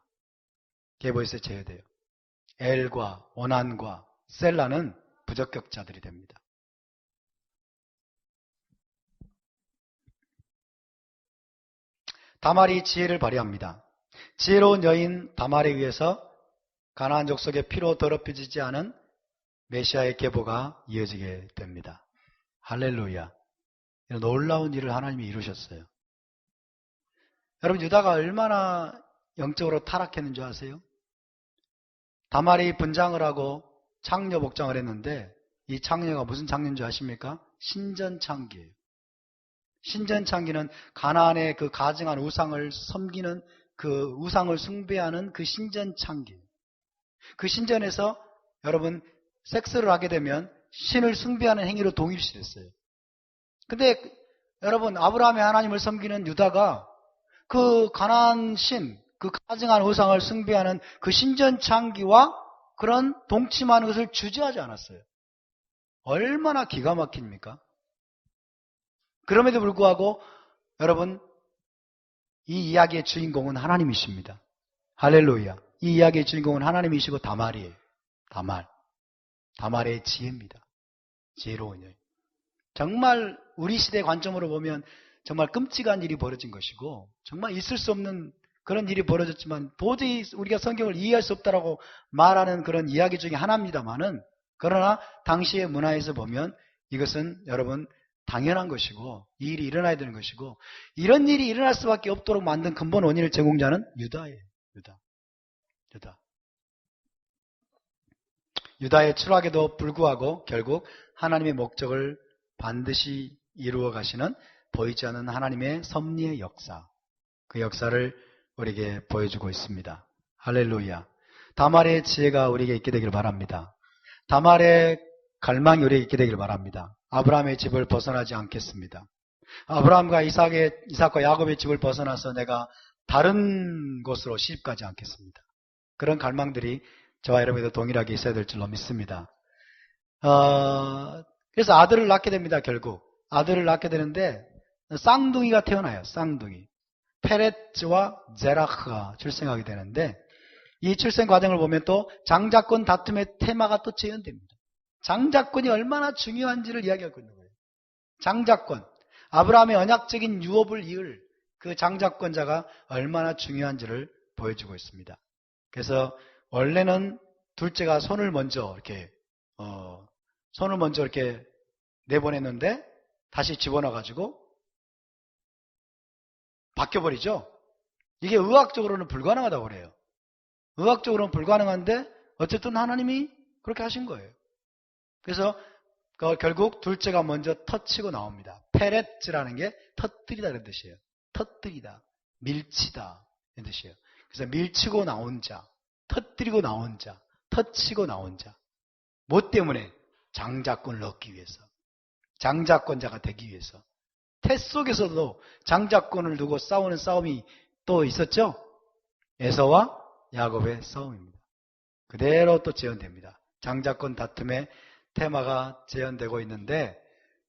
계보에서 제외돼요. 엘과 오난과 셀라는 부적격자들이 됩니다. 다말이 지혜를 발휘합니다. 지혜로운 여인 다말에 의해서 가나안 족속의 피로 더럽혀지지 않은 메시아의 계보가 이어지게 됩니다. 할렐루야. 이런 놀라운 일을 하나님이 이루셨어요. 여러분, 유다가 얼마나 영적으로 타락했는 줄 아세요? 다말이 분장을 하고 창녀 복장을 했는데 이 창녀가 무슨 창녀인 줄 아십니까? 신전창기예요. 신전창기는 가나안의 그 가증한 우상을 섬기는 그 우상을 숭배하는 그 신전창기. 그 신전에서 여러분 섹스를 하게 되면 신을 숭배하는 행위로 동일시됐어요. 근데 여러분 아브라함의 하나님을 섬기는 유다가 그 가나안 신, 그 가증한 우상을 숭배하는 그 신전창기와 그런 동침하는 것을 주저하지 않았어요. 얼마나 기가 막힙니까? 그럼에도 불구하고 여러분 이 이야기의 주인공은 하나님이십니다. 할렐루야. 이 이야기의 주인공은 하나님이시고 다말이에요. 다말의 지혜입니다. 지혜로운 여인. 정말 우리 시대 관점으로 보면 정말 끔찍한 일이 벌어진 것이고 정말 있을 수 없는 그런 일이 벌어졌지만 도저히 우리가 성경을 이해할 수 없다라고 말하는 그런 이야기 중에 하나입니다만은 그러나 당시의 문화에서 보면 이것은 여러분 당연한 것이고 이 일이 일어나야 되는 것이고 이런 일이 일어날 수밖에 없도록 만든 근본 원인을 제공자는 유다예요. 유다의 추락에도 불구하고 결국 하나님의 목적을 반드시 이루어 가시는 보이지 않는 하나님의 섭리의 역사, 그 역사를 우리에게 보여주고 있습니다. 할렐루야. 다말의 지혜가 우리에게 있게 되길 바랍니다. 다말의 갈망이 우리에게 있게 되길 바랍니다. 아브라함의 집을 벗어나지 않겠습니다. 아브라함과 이삭과 야곱의 집을 벗어나서 내가 다른 곳으로 시집가지 않겠습니다. 그런 갈망들이 저와 여러분에도 동일하게 있어야 될 줄로 믿습니다. 그래서 아들을 낳게 됩니다. 결국 아들을 낳게 되는데 쌍둥이가 태어나요. 쌍둥이. 페레츠와 제라흐가 출생하게 되는데 이 출생 과정을 보면 또 장자권 다툼의 테마가 또 재현됩니다. 장자권이 얼마나 중요한지를 이야기하고 있는 거예요. 장자권. 아브라함의 언약적인 유업을 이을 그 장자권자가 얼마나 중요한지를 보여주고 있습니다. 그래서 원래는 둘째가 손을 먼저 이렇게 내보냈는데 다시 집어넣어가지고 바뀌어버리죠. 이게 의학적으로는 불가능하다고 그래요. 의학적으로는 불가능한데 어쨌든 하나님이 그렇게 하신 거예요. 그래서 결국 둘째가 먼저 터치고 나옵니다. 페레츠라는 게 터뜨리다 이런 뜻이에요. 터뜨리다, 밀치다 이런 뜻이에요. 그래서 밀치고 나온 자, 터뜨리고 나온 자, 터치고 나온 자. 뭐 때문에? 장자권을 얻기 위해서. 장자권자가 되기 위해서. 태 속에서도 장자권을 두고 싸우는 싸움이 또 있었죠? 에서와 야곱의 싸움입니다. 그대로 또 재현됩니다. 장자권 다툼의 테마가 재현되고 있는데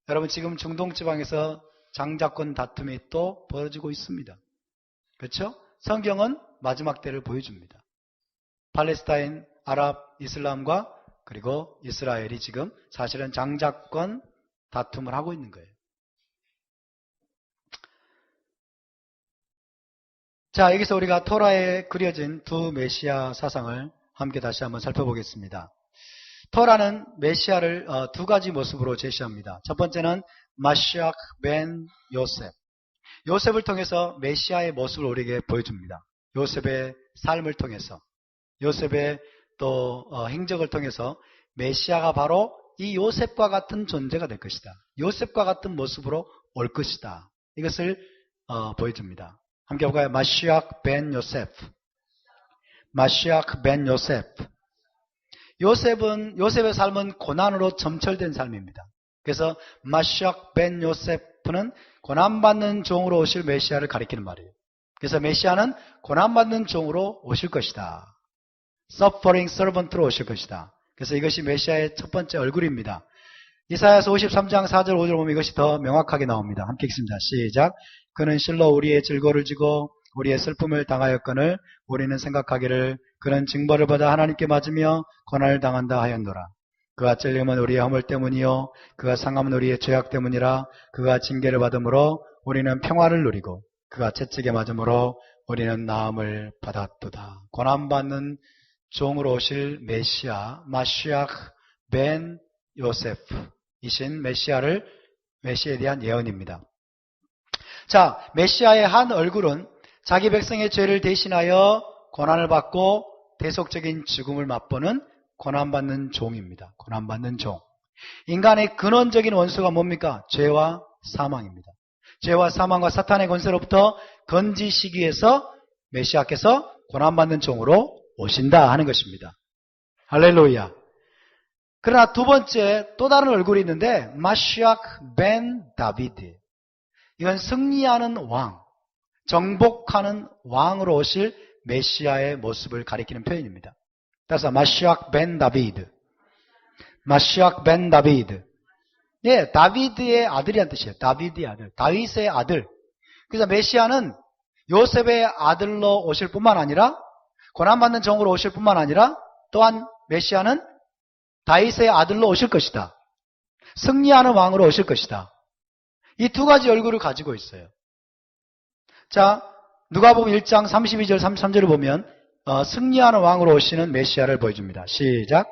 여러분 지금 중동 지방에서 장자권 다툼이 또 벌어지고 있습니다. 그렇죠? 성경은 마지막 때를 보여줍니다. 팔레스타인, 아랍, 이슬람과 그리고 이스라엘이 지금 사실은 장자권 다툼을 하고 있는 거예요. 자, 여기서 우리가 토라에 그려진 두 메시아 사상을 함께 다시 한번 살펴보겠습니다. 토라는 메시아를 두 가지 모습으로 제시합니다. 첫 번째는 마시악 벤 요셉. 요셉을 통해서 메시아의 모습을 우리에게 보여줍니다. 요셉의 삶을 통해서, 요셉의 또 행적을 통해서 메시아가 바로 이 요셉과 같은 존재가 될 것이다. 요셉과 같은 모습으로 올 것이다. 이것을 보여줍니다. 함께 볼까요? 마시악 벤 요셉. 마시악 벤 요셉. 요셉의 삶은 고난으로 점철된 삶입니다. 그래서 마시악 벤 요셉은 고난받는 종으로 오실 메시아를 가리키는 말이에요. 그래서 메시아는 고난받는 종으로 오실 것이다. Suffering servant로 오실 것이다. 그래서 이것이 메시아의 첫 번째 얼굴입니다. 이사야서 53장 4절 5절 보면 이것이 더 명확하게 나옵니다. 함께 읽습니다. 시작. 그는 실로 우리의 질고를 지고 우리의 슬픔을 당하였거늘 우리는 생각하기를 그는 징벌을 받아 하나님께 맞으며 고난을 당한다 하였노라. 그가 찔림은 우리의 허물 때문이요 그가 상함은 우리의 죄악 때문이라. 그가 징계를 받음으로 우리는 평화를 누리고 그가 채찍에 맞음으로 우리는 나음을 받았도다. 고난받는 종으로 오실 메시아, 마시아흐 벤 요세프이신 메시아에 대한 예언입니다. 자, 메시아의 한 얼굴은 자기 백성의 죄를 대신하여 고난을 받고 대속적인 죽음을 맛보는 고난받는 종입니다. 고난받는 종. 인간의 근원적인 원수가 뭡니까? 죄와 사망입니다. 죄와 사망과 사탄의 권세로부터 건지시기 위해서 메시아께서 고난받는 종으로 오신다 하는 것입니다. 할렐루야. 그러나 두 번째 또 다른 얼굴이 있는데 마시아크 벤 다비드. 이건 승리하는 왕, 정복하는 왕으로 오실 메시아의 모습을 가리키는 표현입니다. 따라서 마시아크 벤 다비드. 마시아크 벤 다비드. 예, 다비드의 아들이란 뜻이에요. 다비드의 아들. 다윗의 아들. 그래서 메시아는 요셉의 아들로 오실 뿐만 아니라 고난받는 종으로 오실 뿐만 아니라 또한 메시아는 다윗의 아들로 오실 것이다. 승리하는 왕으로 오실 것이다. 이 두 가지 얼굴을 가지고 있어요. 자, 누가복음 1장 32절 33절을 보면 승리하는 왕으로 오시는 메시아를 보여줍니다. 시작.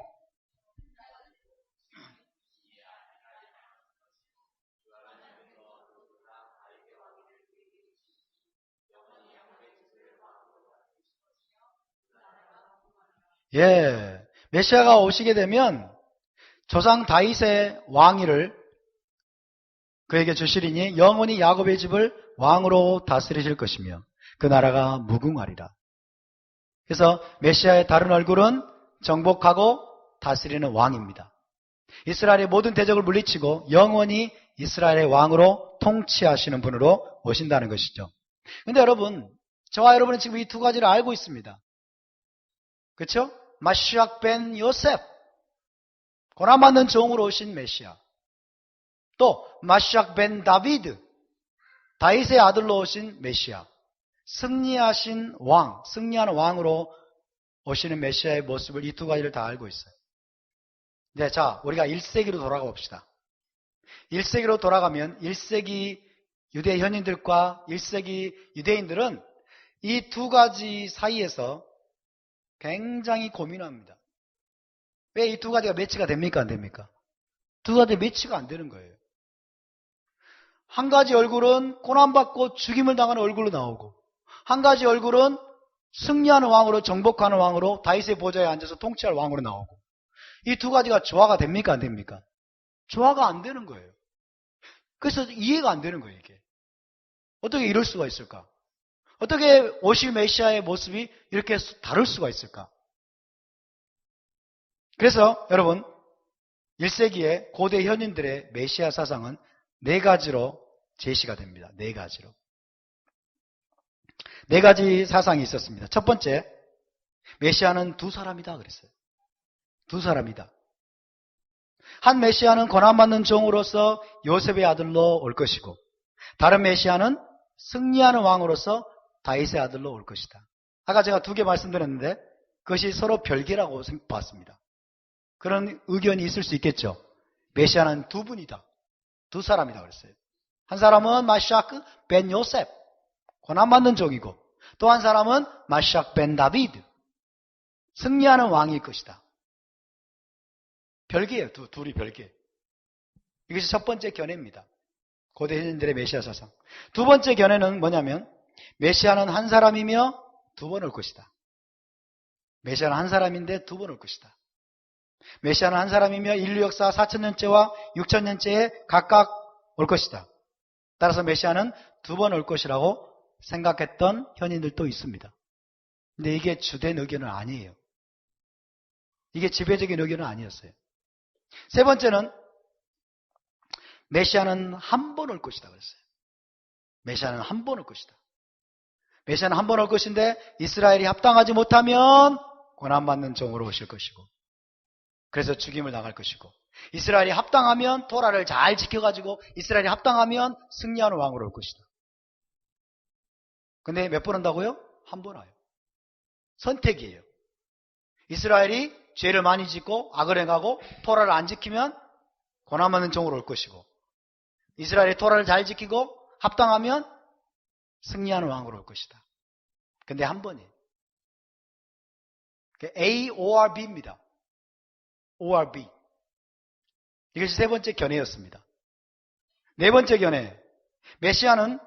예, 메시아가 오시게 되면 조상 다윗의 왕위를 그에게 주시리니 영원히 야곱의 집을 왕으로 다스리실 것이며 그 나라가 무궁하리라. 그래서 메시아의 다른 얼굴은 정복하고 다스리는 왕입니다. 이스라엘의 모든 대적을 물리치고 영원히 이스라엘의 왕으로 통치하시는 분으로 오신다는 것이죠. 그런데 여러분, 저와 여러분은 지금 이 두 가지를 알고 있습니다. 그렇죠? 마시악 벤 요셉, 고난받는 종으로 오신 메시아. 또 마시악 벤 다비드, 다윗의 아들로 오신 메시아. 승리하신 왕, 승리하는 왕으로 오시는 메시아의 모습을 이 두 가지를 다 알고 있어요. 네, 자, 우리가 1세기로 돌아가 봅시다. 1세기로 돌아가면 1세기 유대 현인들과 1세기 유대인들은 이 두 가지 사이에서 굉장히 고민합니다. 왜 이 두 가지가 매치가 됩니까? 안 됩니까? 두 가지 매치가 안 되는 거예요. 한 가지 얼굴은 고난받고 죽임을 당하는 얼굴로 나오고, 한 가지 얼굴은 승리하는 왕으로, 정복하는 왕으로, 다윗의 보좌에 앉아서 통치할 왕으로 나오고, 이 두 가지가 조화가 됩니까? 안 됩니까? 조화가 안 되는 거예요. 그래서 이해가 안 되는 거예요, 이게. 어떻게 이럴 수가 있을까? 어떻게 오실 메시아의 모습이 이렇게 다를 수가 있을까? 그래서 여러분, 1세기의 고대 현인들의 메시아 사상은 네 가지로 제시가 됩니다. 네 가지로. 네 가지 사상이 있었습니다. 첫 번째, 메시아는 두 사람이다 그랬어요. 두 사람이다. 한 메시아는 고난받는 종으로서 요셉의 아들로 올 것이고, 다른 메시아는 승리하는 왕으로서 다윗의 아들로 올 것이다. 아까 제가 두 개 말씀드렸는데 그것이 서로 별개라고 봤습니다. 그런 의견이 있을 수 있겠죠. 메시아는 두 분이다. 두 사람이다 그랬어요. 한 사람은 마시아크 벤 요셉, 고난받는 종이고, 또 한 사람은 마시아크 벤 다비드, 승리하는 왕일 것이다. 별개예요. 둘이 별개. 이것이 첫 번째 견해입니다. 고대 현인들의 메시아 사상. 두 번째 견해는 뭐냐면 메시아는 한 사람이며 두 번 올 것이다. 메시아는 한 사람인데 두 번 올 것이다. 메시아는 한 사람이며 인류 역사 4,000년째와 6,000년째에 각각 올 것이다. 따라서 메시아는 두 번 올 것이라고 생각했던 현인들도 있습니다. 근데 이게 주된 의견은 아니에요. 이게 지배적인 의견은 아니었어요. 세 번째는 메시아는 한 번 올 것이다 그랬어요. 메시아는 한 번 올 것이다. 메시아는 한 번 올 것인데 이스라엘이 합당하지 못하면 고난받는 종으로 오실 것이고, 그래서 죽임을 당할 것이고, 이스라엘이 합당하면 토라를 잘 지켜가지고 이스라엘이 합당하면 승리하는 왕으로 올 것이다. 근데 몇 번 온다고요? 한 번 와요. 선택이에요. 이스라엘이 죄를 많이 짓고 악을 행하고 토라를 안 지키면 고난받는 종으로 올 것이고, 이스라엘이 토라를 잘 지키고 합당하면 승리하는 왕으로 올 것이다. 근데 한 번이에요. AORB입니다. ORB. 이것이 세 번째 견해였습니다. 네 번째 견해. 메시아는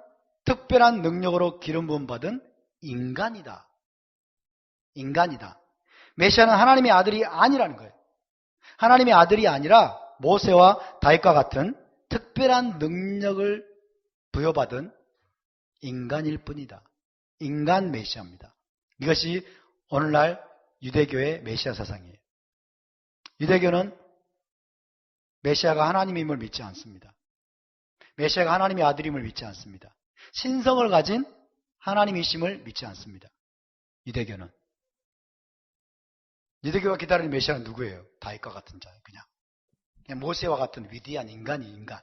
특별한 능력으로 기름 부음 받은 인간이다. 인간이다. 메시아는 하나님의 아들이 아니라는 거예요. 하나님의 아들이 아니라 모세와 다윗과 같은 특별한 능력을 부여받은 인간일 뿐이다. 인간 메시아입니다. 이것이 오늘날 유대교의 메시아 사상이에요. 유대교는 메시아가 하나님임을 믿지 않습니다. 메시아가 하나님의 아들임을 믿지 않습니다. 신성을 가진 하나님이심을 믿지 않습니다. 유대교는. 유대교가 기다리는 메시아는 누구예요? 다윗과 같은 자. 그냥 모세와 같은 위대한 인간이 인간.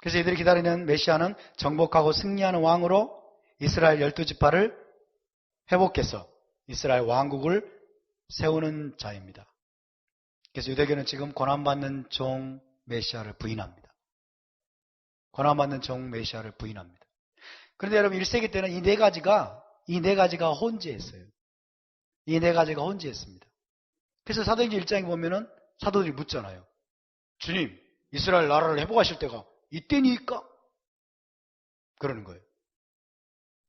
그래서 이들이 기다리는 메시아는 정복하고 승리하는 왕으로 이스라엘 12지파를 회복해서 이스라엘 왕국을 세우는 자입니다. 그래서 유대교는 지금 고난받는 종 메시아를 부인합니다. 고난받는 종 메시아를 부인합니다. 그런데 여러분 1세기 때는 이 네 가지가 혼재했어요. 이 네 가지가 혼재했습니다. 그래서 사도행전 1장에 보면은 사도들이 묻잖아요. 주님, 이스라엘 나라를 회복하실 때가 이때니까? 그러는 거예요.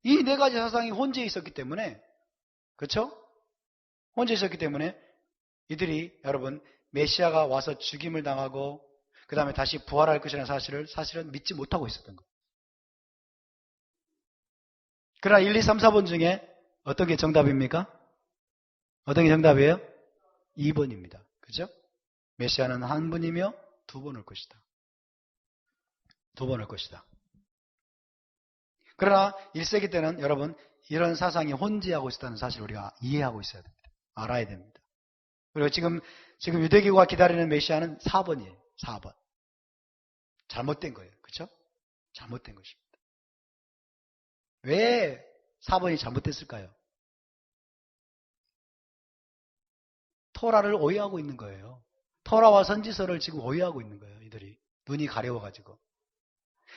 이 네 가지 사상이 혼재해 있었기 때문에, 그렇죠? 혼재해 있었기 때문에 이들이 여러분 메시아가 와서 죽임을 당하고 그 다음에 다시 부활할 것이라는 사실을 사실은 믿지 못하고 있었던 거예요. 그러나 1, 2, 3, 4번 중에 어떤 게 정답입니까? 어떤 게 정답이에요? 2번입니다. 그죠? 메시아는 한 분이며 두 번 올 것이다. 두 번 올 것이다. 그러나 1세기 때는 여러분 이런 사상이 혼재하고 있었다는 사실을 우리가 이해하고 있어야 됩니다. 알아야 됩니다. 그리고 지금 유대교가 기다리는 메시아는 4번이에요. 4번. 잘못된 거예요. 그렇죠? 잘못된 것입니다. 왜 4번이 잘못됐을까요? 토라를 오해하고 있는 거예요. 토라와 선지서를 지금 오해하고 있는 거예요. 이들이. 눈이 가려워가지고.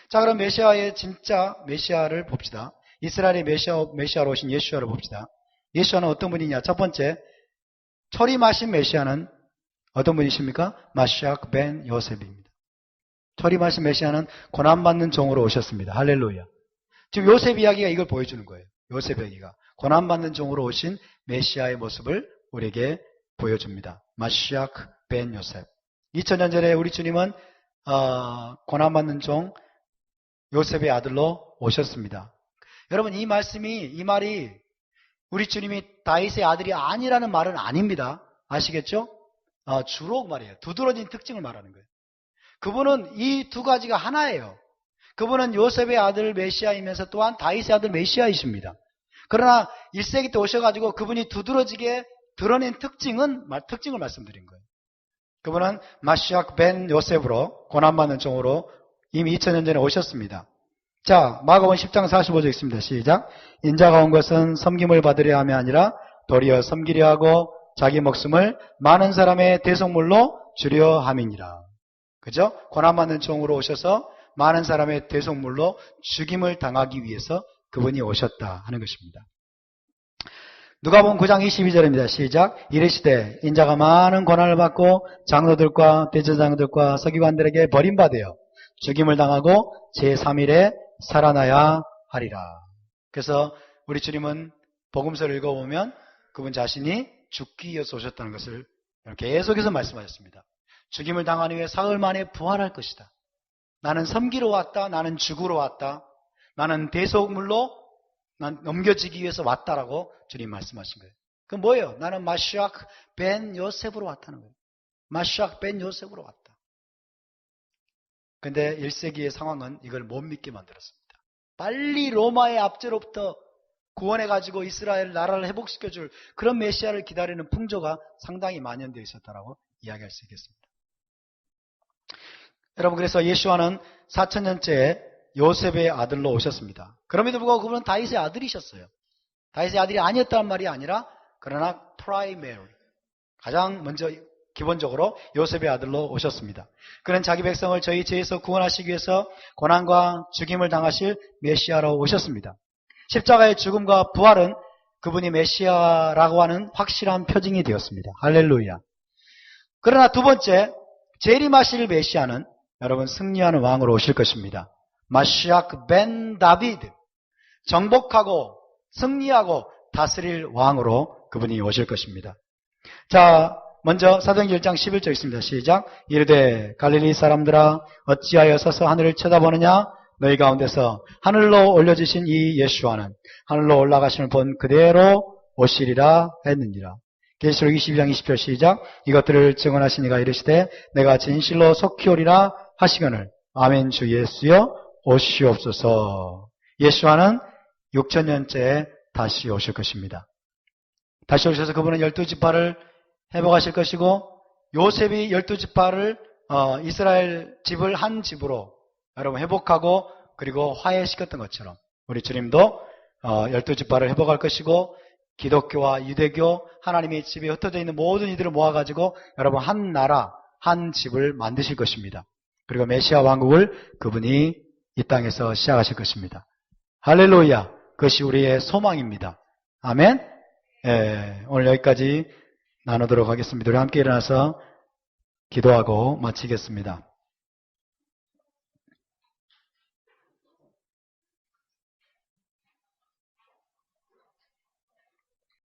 자, 그럼 메시아의 진짜 메시아를 봅시다. 이스라엘의 메시아로 오신 예수아를 봅시다. 예수아는 어떤 분이냐? 첫 번째, 초림하신 메시아는 어떤 분이십니까? 마시악 벤 요셉입니다. 초림하신 메시아는 고난받는 종으로 오셨습니다. 할렐루야. 지금 요셉 이야기가 이걸 보여주는 거예요. 요셉 이야기가 고난받는 종으로 오신 메시아의 모습을 우리에게 보여줍니다. 마시악 벤 요셉. 2000년 전에 우리 주님은 고난받는 종 요셉의 아들로 오셨습니다. 여러분 이 말이 우리 주님이 다윗의 아들이 아니라는 말은 아닙니다. 아시겠죠? 주로 말이에요. 두드러진 특징을 말하는 거예요. 그분은 이 두 가지가 하나예요. 그분은 요셉의 아들 메시아이면서 또한 다윗의 아들 메시아이십니다. 그러나 1세기 때 오셔가지고 그분이 두드러지게 드러낸 특징을 말씀드린 거예요. 그분은 마시악 벤 요셉으로 고난받는 종으로 이미 2000년 전에 오셨습니다. 자, 마가복음 10장 45절 있습니다. 시작. 인자가 온 것은 섬김을 받으려 함이 아니라 도리어 섬기려 하고 자기 목숨을 많은 사람의 대속물로 주려 함이니라. 그죠? 고난받는 종으로 오셔서 많은 사람의 대속물로 죽임을 당하기 위해서 그분이 오셨다 하는 것입니다. 누가복음 9장 22절입니다. 시작. 이르시되 인자가 많은 고난을 받고 장로들과 대제사장들과 서기관들에게 버림받으여 죽임을 당하고 제3일에 살아나야 하리라. 그래서 우리 주님은 복음서를 읽어보면 그분 자신이 죽기 위해서 오셨다는 것을 계속해서 말씀하셨습니다. 죽임을 당한 후에 사흘 만에 부활할 것이다. 나는 섬기러 왔다. 나는 죽으러 왔다. 나는 대속물로 넘겨지기 위해서 왔다라고 주님 말씀하신 거예요. 그럼 뭐예요? 나는 마시악 벤 요셉으로 왔다는 거예요. 마시악 벤 요셉으로 왔다. 근데 1세기의 상황은 이걸 못 믿게 만들었습니다. 빨리 로마의 압제로부터 구원해가지고 이스라엘 나라를 회복시켜줄 그런 메시아를 기다리는 풍조가 상당히 만연되어 있었다라고 이야기할 수 있겠습니다. 여러분, 그래서 예수와는 4000년째에 요셉의 아들로 오셨습니다. 그럼에도 불구하고 그분은 다윗의 아들이셨어요. 다윗의 아들이 아니었다는 말이 아니라 그러나 프라이머리 가장 먼저 기본적으로 요셉의 아들로 오셨습니다. 그는 자기 백성을 저희 죄에서 구원하시기 위해서 고난과 죽임을 당하실 메시아로 오셨습니다. 십자가의 죽음과 부활은 그분이 메시아라고 하는 확실한 표징이 되었습니다. 할렐루야. 그러나 두 번째, 재림하실 메시아는 여러분 승리하는 왕으로 오실 것입니다. 마시아크 벤 다비드, 정복하고 승리하고 다스릴 왕으로 그분이 오실 것입니다. 자, 먼저 사도행전 1장 11절 있습니다. 시작. 이르되 갈릴리 사람들아 어찌하여 서서 하늘을 쳐다보느냐? 너희 가운데서 하늘로 올려주신 이 예수와는 하늘로 올라가심을 본 그대로 오시리라 했느니라. 계시록 22장 20절 시작. 이것들을 증언하신 이가 이르시되 내가 진실로 속히 오리라 하시거늘 아멘 주 예수여 오시옵소서. 예수와는 6천년째 다시 오실 것입니다. 다시 오셔서 그분은 12지파를 회복하실 것이고 요셉이 12지파를 이스라엘 집을 한 집으로 여러분 회복하고 그리고 화해시켰던 것처럼 우리 주님도 12지파를 회복할 것이고 기독교와 유대교 하나님의 집에 흩어져 있는 모든 이들을 모아가지고 여러분 한 나라 한 집을 만드실 것입니다. 그리고 메시아 왕국을 그분이 이 땅에서 시작하실 것입니다. 할렐루야. 그것이 우리의 소망입니다. 아멘. 오늘 여기까지 나누도록 하겠습니다. 우리 함께 일어나서 기도하고 마치겠습니다.